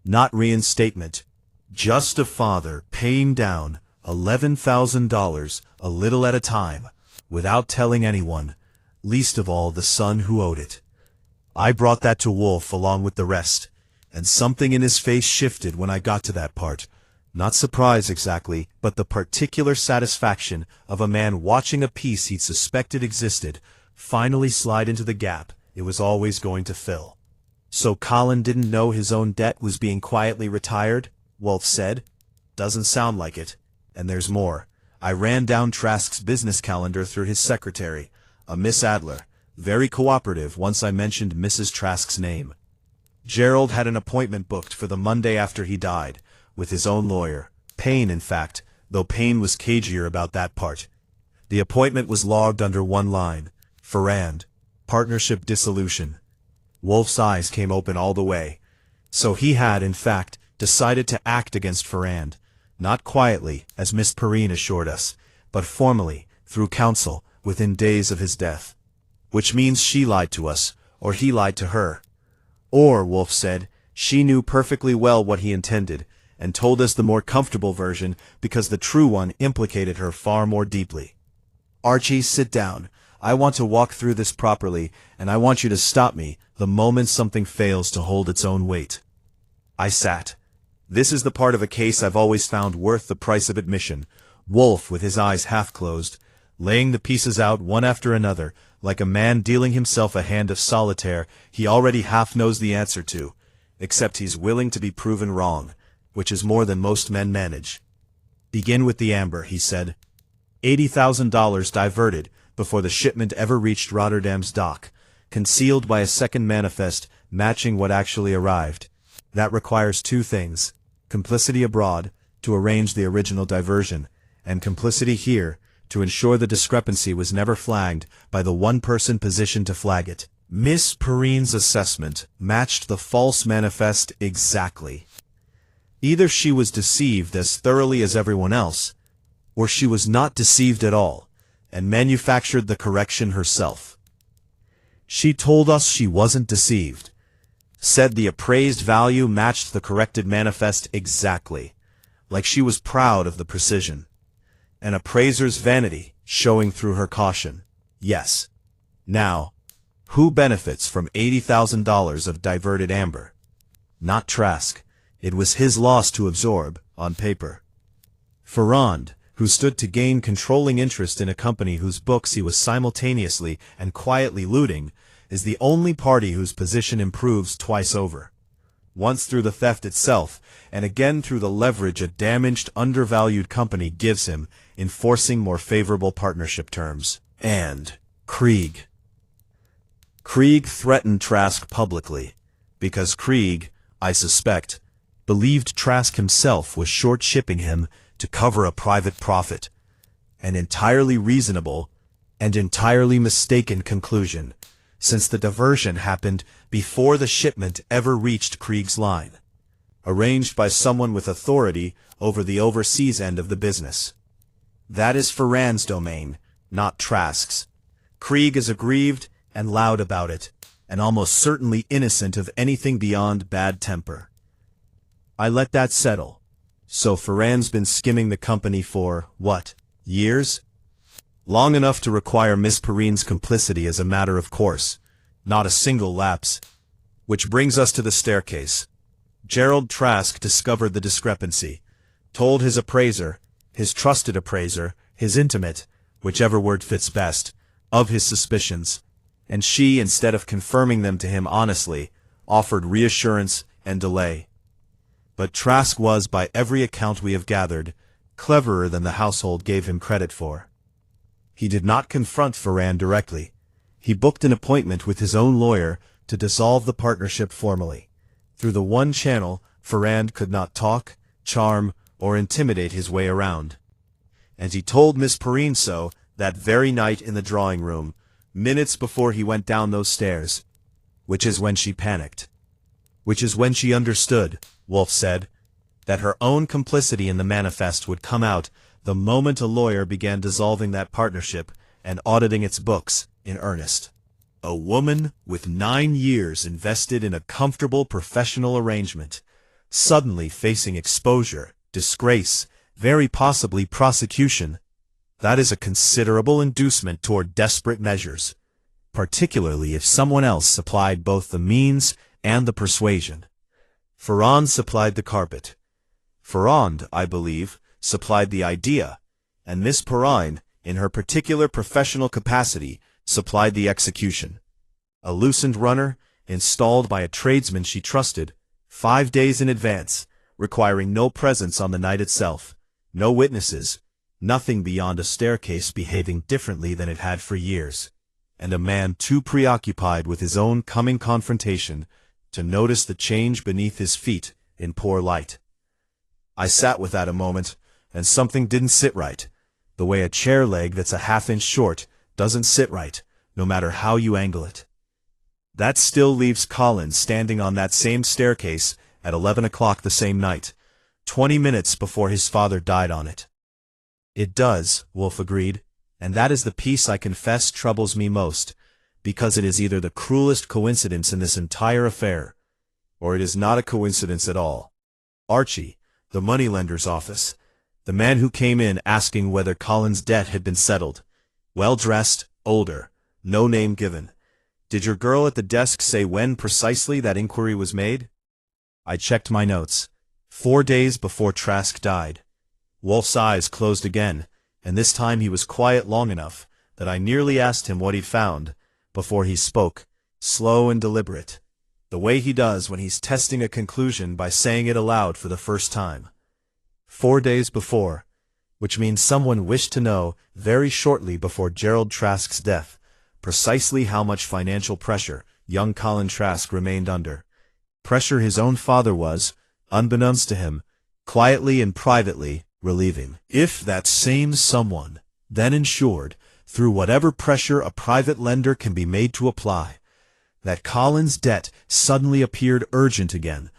Not reinstatement, just a father paying down $11,000 a little at a time, without telling anyone, least of all the son who owed it. I brought that to Wolfe along with the rest, and something in his face shifted when I got to that part. Not surprise exactly, but the particular satisfaction of a man watching a piece he'd suspected existed finally slide into the gap it was always going to fill. So Colin didn't know his own debt was being quietly retired, Wolfe said. Doesn't sound like it. And there's more. I ran down Trask's business calendar through his secretary, a Miss Adler, very cooperative once I mentioned Mrs. Trask's name. Gerald had an appointment booked for the Monday after he died, with his own lawyer. Payne, in fact, though Payne was cagier about that part. The appointment was logged under one line: Ferrand, partnership dissolution. Wolfe's eyes came open all the way. So he had, in fact, decided to act against Ferrand, not quietly, as Miss Perrine assured us, but formally, through counsel, within days of his death. Which means she lied to us, or he lied to her. Or, Wolfe said, she knew perfectly well what he intended, and told us the more comfortable version because the true one implicated her far more deeply. Archie, sit down. I want to walk through this properly, and I want you to stop me the moment something fails to hold its own weight. I sat. This is the part of a case I've always found worth the price of admission. Wolfe, with his eyes half closed, laying the pieces out one after another, like a man dealing himself a hand of solitaire he already half knows the answer to, except he's willing to be proven wrong, which is more than most men manage. Begin with the amber, he said. $80,000 diverted before the shipment ever reached Rotterdam's dock, concealed by a second manifest matching what actually arrived. That requires two things: complicity abroad, to arrange the original diversion, and complicity here, to ensure the discrepancy was never flagged by the one person positioned to flag it. Miss Perrine's assessment matched the false manifest exactly. Either she was deceived as thoroughly as everyone else, or she was not deceived at all, and manufactured the correction herself. She told us she wasn't deceived, said the appraised value matched the corrected manifest exactly, like she was proud of the precision. An appraiser's vanity showing through her caution. Yes. Now, who benefits from $80,000 of diverted amber? Not Trask. It was his loss to absorb, on paper. Ferrand, who stood to gain controlling interest in a company whose books he was simultaneously and quietly looting, is the only party whose position improves twice over. Once through the theft itself, and again through the leverage a damaged, undervalued company gives him in forcing more favorable partnership terms. And Krieg. Krieg threatened Trask publicly, because Krieg, I suspect, believed Trask himself was short-shipping him to cover a private profit. An entirely reasonable and entirely mistaken conclusion, since the diversion happened before the shipment ever reached Krieg's line, arranged by someone with authority over the overseas end of the business. That is Ferrand's domain, not Trask's. Krieg is aggrieved and loud about it, and almost certainly innocent of anything beyond bad temper. I let that settle. So Ferrand's been skimming the company for, what, years? Long enough to require Miss Perrine's complicity as a matter of course, not a single lapse. Which brings us to the staircase. Gerald Trask discovered the discrepancy, told his appraiser, his trusted appraiser, his intimate, whichever word fits best, of his suspicions, and she, instead of confirming them to him honestly, offered reassurance and delay. But Trask was, by every account we have gathered, cleverer than the household gave him credit for. He did not confront Ferrand directly. He booked an appointment with his own lawyer to dissolve the partnership formally. Through the one channel, Ferrand could not talk, charm, or intimidate his way around. And he told Miss Perrine so that very night in the drawing room, minutes before he went down those stairs, which is when she panicked. Which is when she understood, Wolfe said, that her own complicity in the manifest would come out the moment a lawyer began dissolving that partnership and auditing its books in earnest. A woman with 9 years invested in a comfortable professional arrangement, suddenly facing exposure, disgrace, very possibly prosecution. That is a considerable inducement toward desperate measures, particularly if someone else supplied both the means and the persuasion. Ferrand supplied the carpet. Ferrand, I believe, supplied the idea, and Miss Perrine, in her particular professional capacity, supplied the execution. A loosened runner, installed by a tradesman she trusted, 5 days in advance, requiring no presence on the night itself, no witnesses, nothing beyond a staircase behaving differently than it had for years, and a man too preoccupied with his own coming confrontation to notice the change beneath his feet in poor light. I sat with that a moment, and something didn't sit right, the way a chair leg that's a half-inch short doesn't sit right, no matter how you angle it. That still leaves Collins standing on that same staircase at 11 o'clock the same night, 20 minutes before his father died on it. It does, Wolfe agreed, and that is the piece I confess troubles me most, because it is either the cruelest coincidence in this entire affair, or it is not a coincidence at all. Archie, the moneylender's office, the man who came in asking whether Collins' debt had been settled, well-dressed, older, no name given. Did your girl at the desk say when precisely that inquiry was made? I checked my notes. 4 days before Trask died. Wolfe's eyes closed again, and this time he was quiet long enough that I nearly asked him what he'd found before he spoke, slow and deliberate, the way he does when he's testing a conclusion by saying it aloud for the first time. 4 days before, which means someone wished to know very shortly before Gerald Trask's death precisely how much financial pressure young Colin Trask remained under. Pressure his own father was, unbeknownst to him, quietly and privately relieving. If that same someone then ensured, through whatever pressure a private lender can be made to apply, that Colin's debt suddenly appeared urgent again,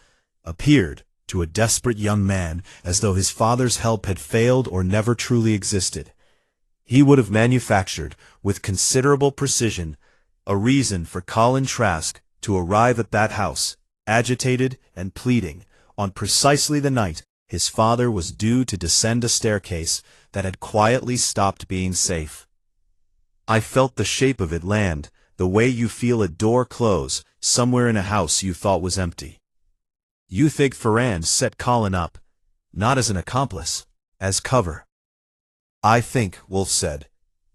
appeared to a desperate young man as though his father's help had failed or never truly existed, he would have manufactured, with considerable precision, a reason for Colin Trask to arrive at that house, agitated and pleading, on precisely the night his father was due to descend a staircase that had quietly stopped being safe. I felt the shape of it land, the way you feel a door close somewhere in a house you thought was empty. You think Ferrand set Colin up, not as an accomplice, as cover. I think, Wolfe said,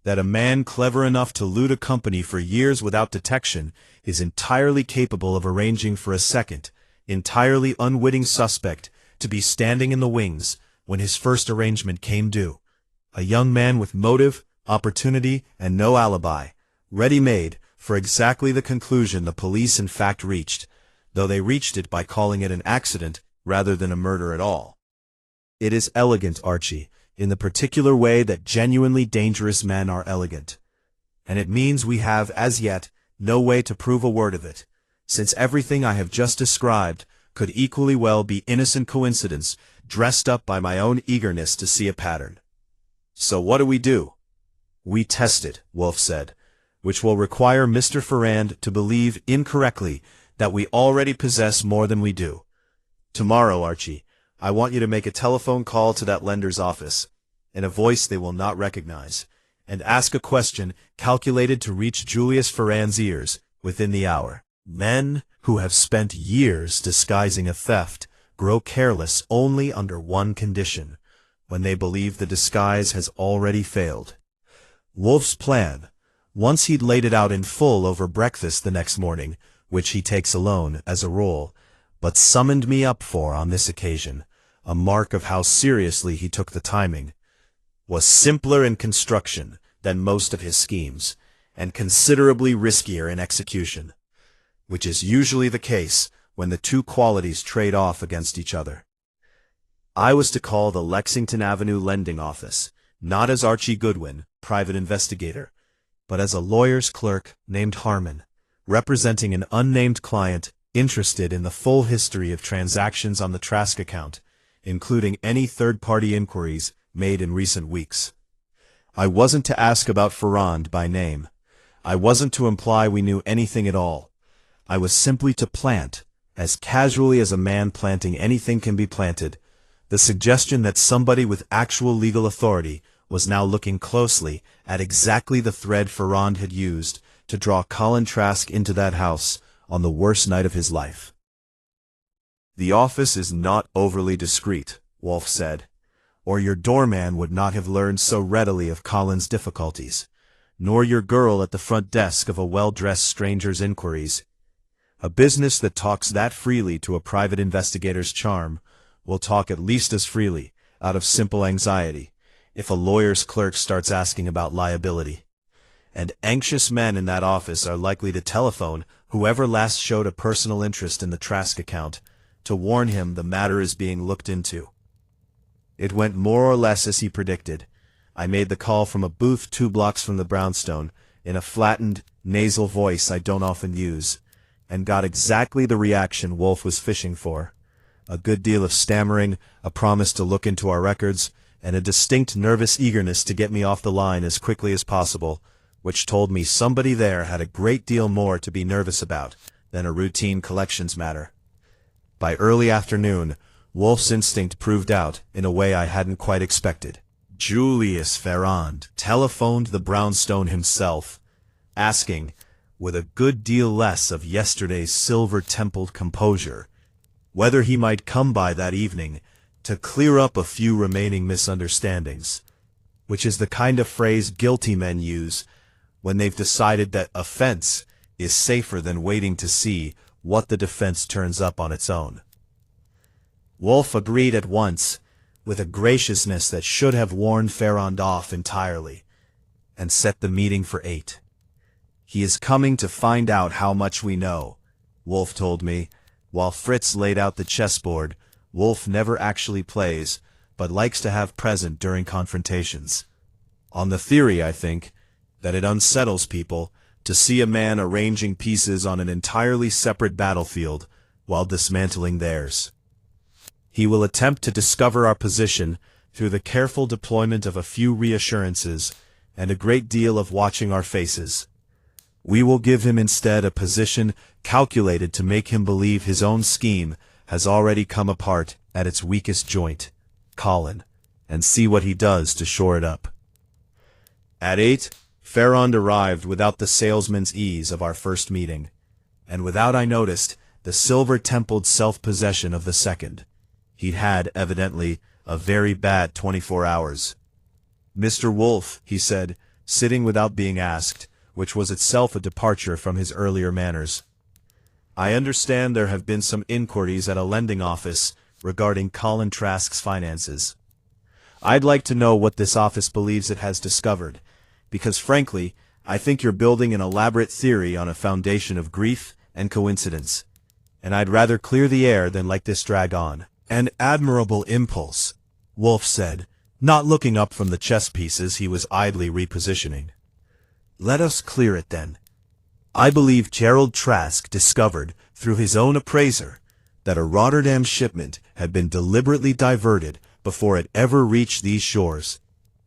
that a man clever enough to loot a company for years without detection is entirely capable of arranging for a second, entirely unwitting suspect to be standing in the wings when his first arrangement came due. A young man with motive, opportunity, and no alibi, ready-made for exactly the conclusion the police in fact reached, though they reached it by calling it an accident rather than a murder at all. It is elegant, Archie, in the particular way that genuinely dangerous men are elegant. And it means we have, as yet, no way to prove a word of it, since everything I have just described could equally well be innocent coincidence dressed up by my own eagerness to see a pattern. So what do? We test it, Wolfe said, which will require Mr. Ferrand to believe incorrectly that we already possess more than we do. Tomorrow, Archie, I want you to make a telephone call to that lender's office, in a voice they will not recognize, and ask a question calculated to reach Julius Ferrand's ears within the hour. Men who have spent years disguising a theft grow careless only under one condition, when they believe the disguise has already failed. Wolfe's plan, once he'd laid it out in full over breakfast the next morning, which he takes alone as a rule, but summoned me up for on this occasion, a mark of how seriously he took the timing, was simpler in construction than most of his schemes, and considerably riskier in execution, which is usually the case when the two qualities trade off against each other. I was to call the Lexington Avenue lending office, not as Archie Goodwin, private investigator, but as a lawyer's clerk named Harmon, representing an unnamed client interested in the full history of transactions on the Trask account, including any third-party inquiries made in recent weeks. I wasn't to ask about Ferrand by name. I wasn't to imply we knew anything at all. I was simply to plant, as casually as a man planting anything can be planted, the suggestion that somebody with actual legal authority was now looking closely at exactly the thread Ferrand had used to draw Colin Trask into that house on the worst night of his life. The office is not overly discreet, Wolfe said, or your doorman would not have learned so readily of Colin's difficulties, nor your girl at the front desk of a well-dressed stranger's inquiries. A business that talks that freely to a private investigator's charm will talk at least as freely, out of simple anxiety, if a lawyer's clerk starts asking about liability. And anxious men in that office are likely to telephone whoever last showed a personal interest in the Trask account, to warn him the matter is being looked into. It went more or less as he predicted. I made the call from a booth 2 blocks from the brownstone, in a flattened, nasal voice I don't often use, and got exactly the reaction Wolfe was fishing for. A good deal of stammering, a promise to look into our records, and a distinct nervous eagerness to get me off the line as quickly as possible, which told me somebody there had a great deal more to be nervous about than a routine collections matter. By early afternoon, Wolfe's instinct proved out in a way I hadn't quite expected. Julius Ferrand telephoned the brownstone himself, asking, with a good deal less of yesterday's silver-templed composure, whether he might come by that evening to clear up a few remaining misunderstandings, which is the kind of phrase guilty men use when they've decided that offense is safer than waiting to see what the defense turns up on its own. Wolfe agreed at once, with a graciousness that should have warned Ferrand off entirely, and set the meeting for 8. He is coming to find out how much we know, Wolfe told me. While Fritz laid out the chessboard, Wolfe never actually plays, but likes to have present during confrontations. On the theory, I think, that it unsettles people to see a man arranging pieces on an entirely separate battlefield while dismantling theirs. He will attempt to discover our position through the careful deployment of a few reassurances and a great deal of watching our faces. We will give him instead a position calculated to make him believe his own scheme has already come apart at its weakest joint, Colin, and see what he does to shore it up. At 8, Ferrand arrived without the salesman's ease of our first meeting, and without, I noticed, the silver-templed self-possession of the second. He'd had, evidently, a very bad 24 hours. "Mr. Wolfe," he said, sitting without being asked, which was itself a departure from his earlier manners. "I understand there have been some inquiries at a lending office regarding Colin Trask's finances. I'd like to know what this office believes it has discovered, because frankly, I think you're building an elaborate theory on a foundation of grief and coincidence, and I'd rather clear the air than let this drag on." "An admirable impulse," Wolfe said, not looking up from the chess pieces he was idly repositioning. "Let us clear it then. I believe Gerald Trask discovered, through his own appraiser, that a Rotterdam shipment had been deliberately diverted before it ever reached these shores,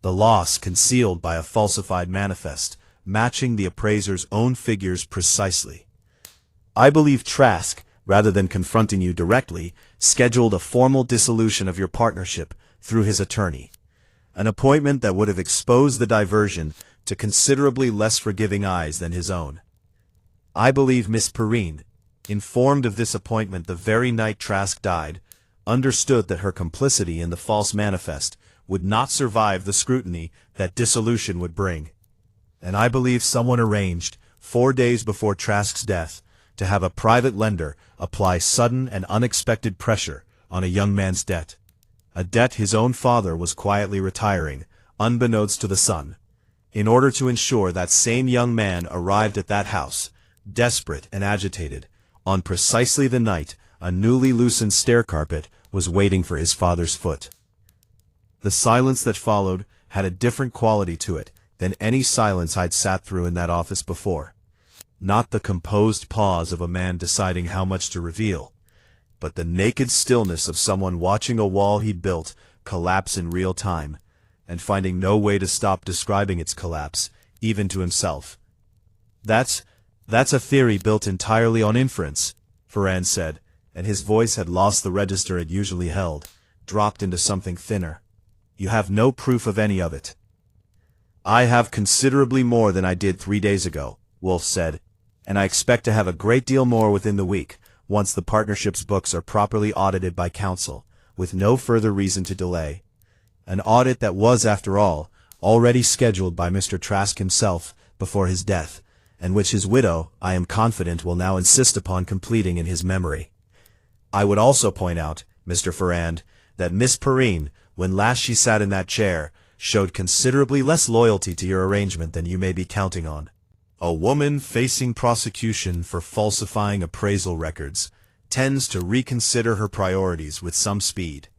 the loss concealed by a falsified manifest, matching the appraiser's own figures precisely. I believe Trask, rather than confronting you directly, scheduled a formal dissolution of your partnership through his attorney, an appointment that would have exposed the diversion to considerably less forgiving eyes than his own. I believe Miss Perrine, informed of this appointment the very night Trask died, understood that her complicity in the false manifest would not survive the scrutiny that dissolution would bring. And I believe someone arranged, 4 days before Trask's death, to have a private lender apply sudden and unexpected pressure on a young man's debt, a debt his own father was quietly retiring, unbeknownst to the son, in order to ensure that same young man arrived at that house, desperate and agitated, on precisely the night a newly loosened stair carpet was waiting for his father's foot. The silence that followed had a different quality to it than any silence I'd sat through in that office before. Not the composed pause of a man deciding how much to reveal, but the naked stillness of someone watching a wall he'd built collapse in real time, and finding no way to stop describing its collapse, even to himself. That's a theory built entirely on inference," Ferrand said, and his voice had lost the register it usually held, dropped into something thinner. "You have no proof of any of it." "I have considerably more than I did 3 days ago," Wolfe said, "and I expect to have a great deal more within the week, once the partnership's books are properly audited by counsel, with no further reason to delay. An audit that was, after all, already scheduled by Mr. Trask himself before his death, and which his widow, I am confident, will now insist upon completing in his memory. I would also point out Mr. Ferrand, that Miss Perrine, when last she sat in that chair, showed considerably less loyalty to your arrangement than you may be counting on. A woman facing prosecution for falsifying appraisal records tends to reconsider her priorities with some speed,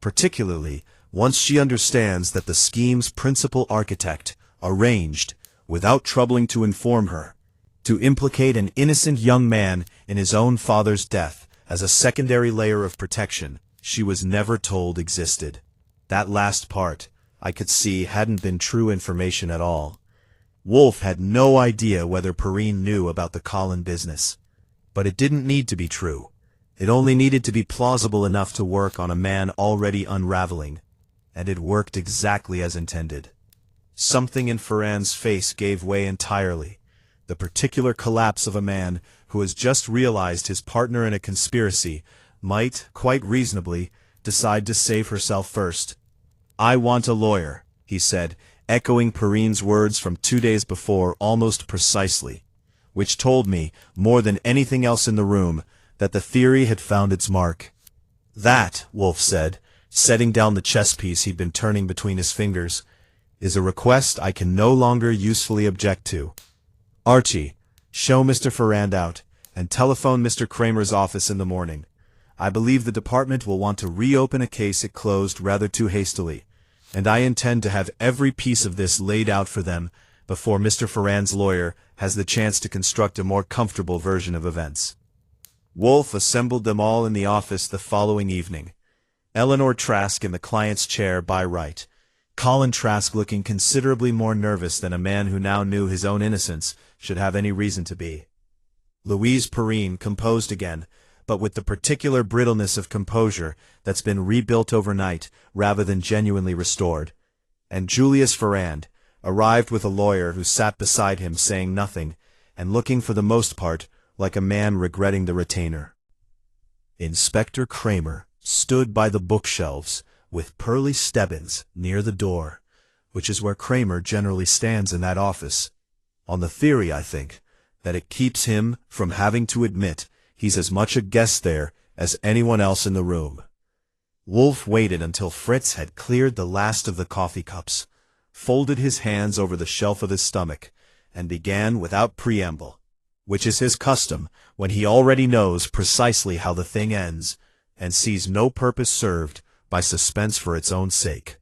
particularly once she understands that the scheme's principal architect arranged, without troubling to inform her, to implicate an innocent young man in his own father's death as a secondary layer of protection she was never told existed. That last part, I could see, hadn't been true information at all. Wolfe had no idea whether Perrine knew about the Colin business. But it didn't need to be true. It only needed to be plausible enough to work on a man already unraveling. And it worked exactly as intended. Something in Ferrand's face gave way entirely. The particular collapse of a man who has just realized his partner in a conspiracy might, quite reasonably, decide to save herself first. "I want a lawyer," he said, echoing Perrine's words from 2 days before almost precisely, which told me, more than anything else in the room, that the theory had found its mark. "That," Wolfe said, setting down the chess piece he'd been turning between his fingers, "is a request I can no longer usefully object to. Archie, show Mr. Ferrand out, and telephone Mr. Kramer's office in the morning. I believe the department will want to reopen a case it closed rather too hastily, and I intend to have every piece of this laid out for them before Mr. Ferrand's lawyer has the chance to construct a more comfortable version of events." Wolfe assembled them all in the office the following evening. Eleanor Trask in the client's chair by right, Colin Trask looking considerably more nervous than a man who now knew his own innocence should have any reason to be. Louise Perrine composed again, but with the particular brittleness of composure that's been rebuilt overnight rather than genuinely restored. And Julius Ferrand arrived with a lawyer who sat beside him saying nothing, and looking for the most part like a man regretting the retainer. Inspector Kramer stood by the bookshelves with Pearlie Stebbins near the door, which is where Kramer generally stands in that office, on the theory, I think, that it keeps him from having to admit he's as much a guest there as anyone else in the room. Wolfe waited until Fritz had cleared the last of the coffee cups, folded his hands over the shelf of his stomach, and began without preamble, which is his custom when he already knows precisely how the thing ends, and sees no purpose served by suspense for its own sake.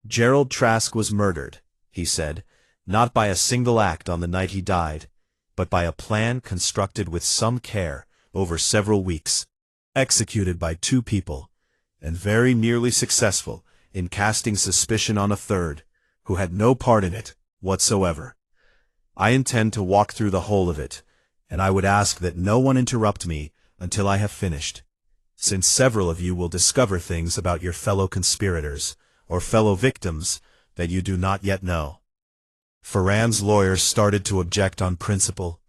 "Gerald Trask was murdered," he said, "not by a single act on the night he died, but by a plan constructed with some care over several weeks, executed by 2 people, and very nearly successful in casting suspicion on a third, who had no part in it whatsoever. I intend to walk through the whole of it, and I would ask that no one interrupt me until I have finished, since several of you will discover things about your fellow conspirators, or fellow victims, that you do not yet know." Ferrand's lawyer started to object on principle.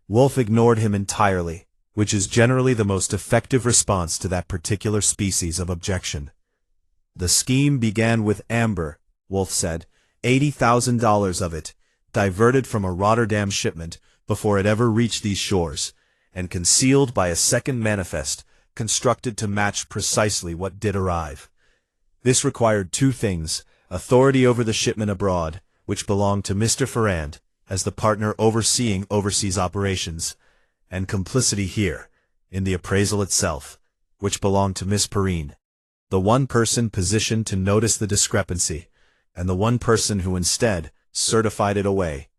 Wolfe ignored him entirely, which is generally the most effective response to that particular species of objection. "The scheme began with amber," Wolfe said, $80,000 of it, diverted from a Rotterdam shipment before it ever reached these shores, and concealed by a second manifest constructed to match precisely what did arrive. This required 2 things: authority over the shipment abroad, which belonged to Mr. Ferrand, as the partner overseeing overseas operations, and complicity here, in the appraisal itself, which belonged to Miss Perrine, the one person positioned to notice the discrepancy, and the one person who instead certified it away.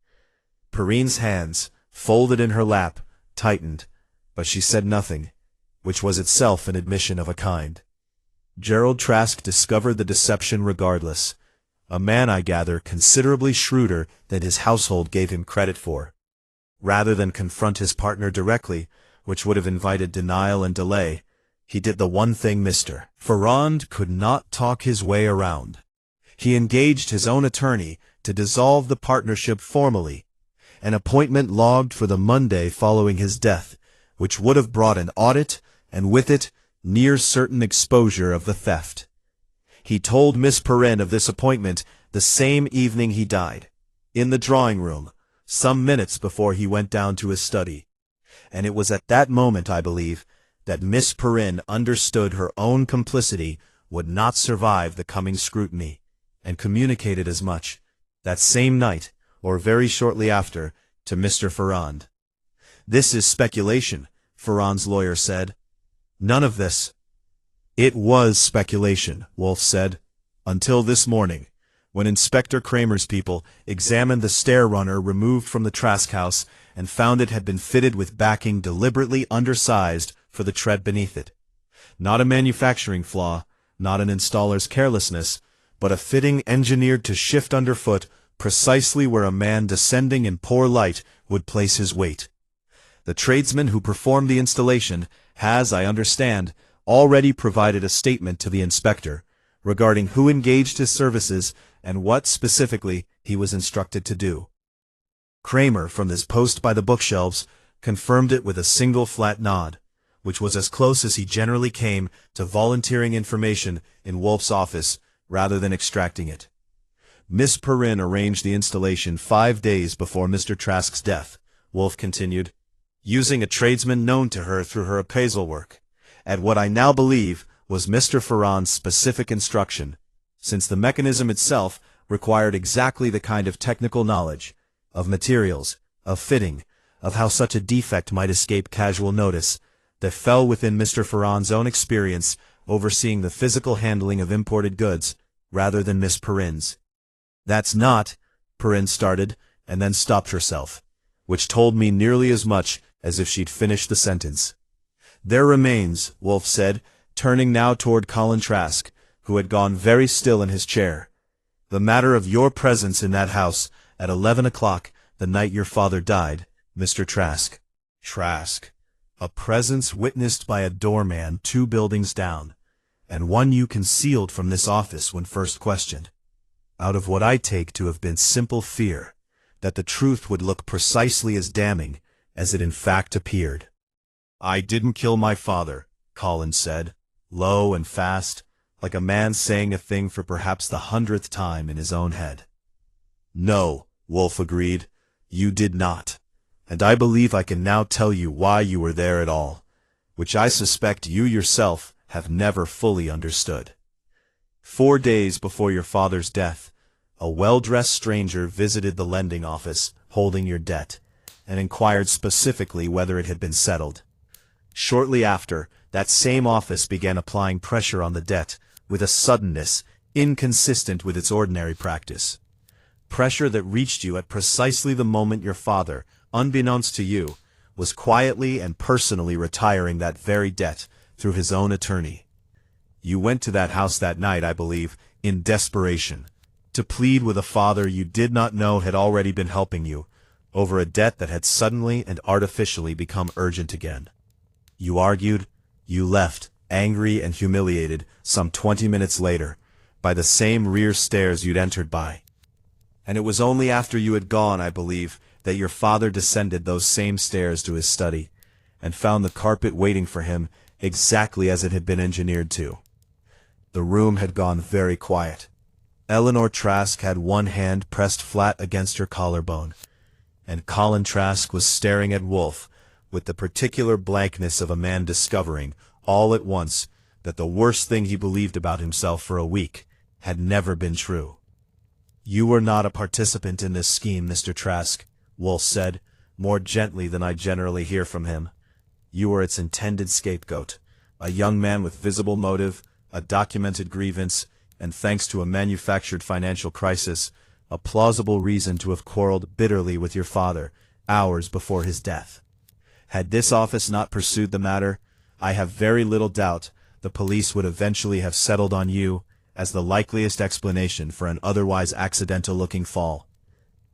Perrine's hands, folded in her lap, tightened, but she said nothing, which was itself an admission of a kind. Gerald Trask discovered the deception regardless, a man, I gather, considerably shrewder than his household gave him credit for. Rather than confront his partner directly, which would have invited denial and delay, he did the one thing Mr. Ferrand could not talk his way around. He engaged his own attorney to dissolve the partnership formally, an appointment logged for the Monday following his death, which would have brought an audit, and with it, near certain exposure of the theft. He told Miss Perrine of this appointment the same evening he died, in the drawing room, some minutes before he went down to his study. And it was at that moment, I believe, that Miss Perrin understood her own complicity would not survive the coming scrutiny, and communicated as much, that same night, or very shortly after, to Mr. Ferrand. "This is speculation," Ferrand's lawyer said. "None of this." "It was speculation," Wolfe said, "until this morning, when Inspector Kramer's people examined the stair runner removed from the Trask house and found it had been fitted with backing deliberately undersized for the tread beneath it. Not a manufacturing flaw, not an installer's carelessness, but a fitting engineered to shift underfoot precisely where a man descending in poor light would place his weight. The tradesman who performed the installation has, I understand, already provided a statement to the inspector regarding who engaged his services and what specifically he was instructed to do. Kramer, from his post by the bookshelves, confirmed it with a single flat nod, which was as close as he generally came to volunteering information in Wolfe's office rather than extracting it. Miss Perrin arranged the installation 5 days before Mr. Trask's death, Wolfe continued, using a tradesman known to her through her appraisal work, at what I now believe was Mr. Ferrand's specific instruction, since the mechanism itself required exactly the kind of technical knowledge, of materials, of fitting, of how such a defect might escape casual notice, that fell within Mr. Ferrand's own experience overseeing the physical handling of imported goods, rather than Miss Perrin's. "That's not," Perrin started, and then stopped herself, which told me nearly as much as if she'd finished the sentence. "There remains," Wolfe said, turning now toward Colin Trask, who had gone very still in his chair, "the matter of your presence in that house at 11 o'clock the night your father died, Mr. Trask." "Trask. A presence witnessed by a doorman 2 buildings down, and one you concealed from this office when first questioned, out of what I take to have been simple fear that the truth would look precisely as damning as it in fact appeared." "I didn't kill my father," Colin said, low and fast, like a man saying a thing for perhaps the 100th time in his own head. "No," Wolfe agreed, "you did not. And I believe I can now tell you why you were there at all, which I suspect you yourself have never fully understood. 4 days before your father's death, a well-dressed stranger visited the lending office holding your debt, and inquired specifically whether it had been settled. Shortly after, that same office began applying pressure on the debt with a suddenness inconsistent with its ordinary practice. Pressure that reached you at precisely the moment your father, unbeknownst to you, was quietly and personally retiring that very debt through his own attorney. You went to that house that night, I believe, in desperation, to plead with a father you did not know had already been helping you, over a debt that had suddenly and artificially become urgent again. You argued, you left, angry and humiliated, some 20 minutes later, by the same rear stairs you'd entered by. And it was only after you had gone, I believe, that your father descended those same stairs to his study, and found the carpet waiting for him exactly as it had been engineered to. The room had gone very quiet. Eleanor Trask had one hand pressed flat against her collarbone, and Colin Trask was staring at Wolfe with the particular blankness of a man discovering, all at once, that the worst thing he believed about himself for a week had never been true. "You were not a participant in this scheme, Mr. Trask," Wolfe said, more gently than I generally hear from him. "You were its intended scapegoat, a young man with visible motive, a documented grievance, and thanks to a manufactured financial crisis, a plausible reason to have quarreled bitterly with your father hours before his death. Had this office not pursued the matter, I have very little doubt the police would eventually have settled on you as the likeliest explanation for an otherwise accidental-looking fall.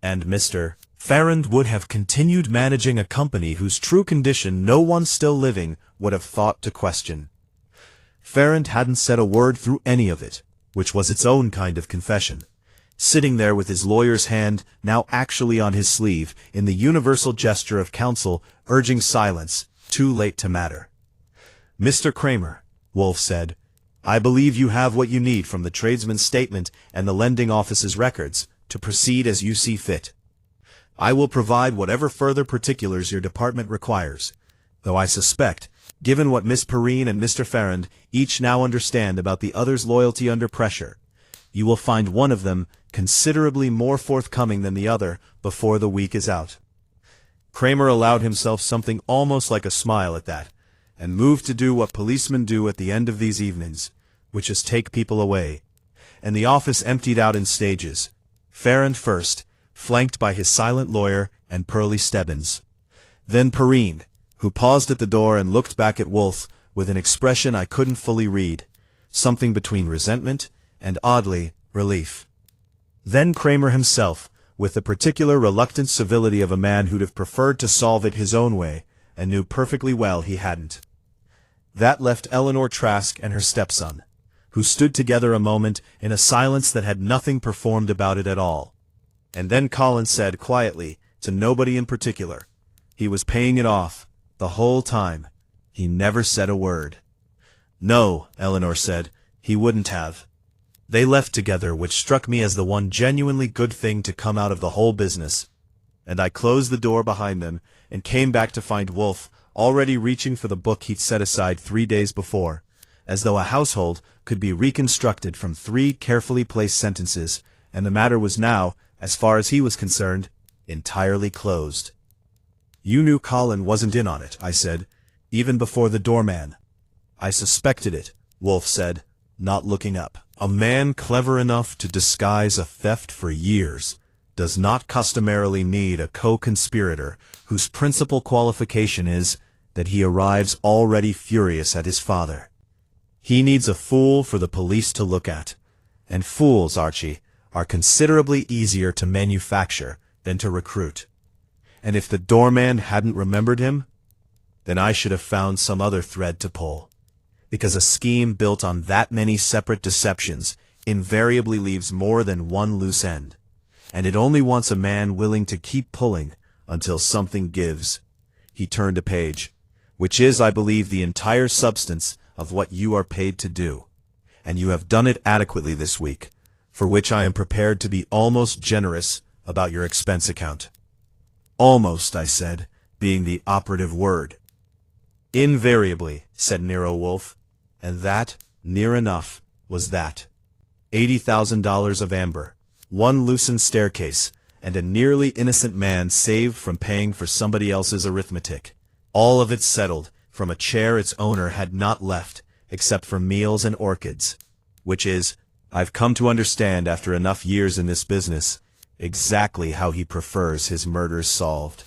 And Mr. Ferrand would have continued managing a company whose true condition no one still living would have thought to question. Ferrand hadn't said a word through any of it, which was its own kind of confession, sitting there with his lawyer's hand now actually on his sleeve in the universal gesture of counsel urging silence, too late to matter. "Mr. Kramer," Wolfe said, "I believe you have what you need from the tradesman's statement and the lending office's records to proceed as you see fit. I will provide whatever further particulars your department requires, though I suspect Given what Miss Perrine and Mr. Ferrand each now understand about the other's loyalty under pressure, you will find one of them considerably more forthcoming than the other before the week is out." Kramer allowed himself something almost like a smile at that, and moved to do what policemen do at the end of these evenings, which is take people away. And the office emptied out in stages. Ferrand first, flanked by his silent lawyer and Pearlie Stebbins. Then Perrine, who paused at the door and looked back at Wolfe with an expression I couldn't fully read, something between resentment and, oddly, relief. Then Kramer himself, with the particular reluctant civility of a man who'd have preferred to solve it his own way, and knew perfectly well he hadn't. That left Eleanor Trask and her stepson, who stood together a moment in a silence that had nothing performed about it at all. And then Colin said quietly, to nobody in particular, he was paying it off, the whole time. He never said a word. "No," Eleanor said, "he wouldn't have." They left together, which struck me as the one genuinely good thing to come out of the whole business. And I closed the door behind them and came back to find Wolfe already reaching for the book he'd set aside 3 days before, as though a household could be reconstructed from 3 carefully placed sentences, and the matter was now, as far as he was concerned, entirely closed. "You knew Colin wasn't in on it," I said, "even before the doorman." "I suspected it," Wolfe said, not looking up. "A man clever enough to disguise a theft for years does not customarily need a co-conspirator whose principal qualification is that he arrives already furious at his father. He needs a fool for the police to look at. And fools, Archie, are considerably easier to manufacture than to recruit. And if the doorman hadn't remembered him, then I should have found some other thread to pull. Because a scheme built on that many separate deceptions invariably leaves more than one loose end. And it only wants a man willing to keep pulling until something gives." He turned a page. "Which is, I believe, the entire substance of what you are paid to do. And you have done it adequately this week, for which I am prepared to be almost generous about your expense account." "Almost," I said, being the operative word. "Invariably," said Nero Wolfe, and that, near enough, was that. $80,000 of amber, 1 loosened staircase, and a nearly innocent man saved from paying for somebody else's arithmetic. All of it settled from a chair its owner had not left, except for meals and orchids. Which is, I've come to understand after enough years in this business, exactly how he prefers his murders solved.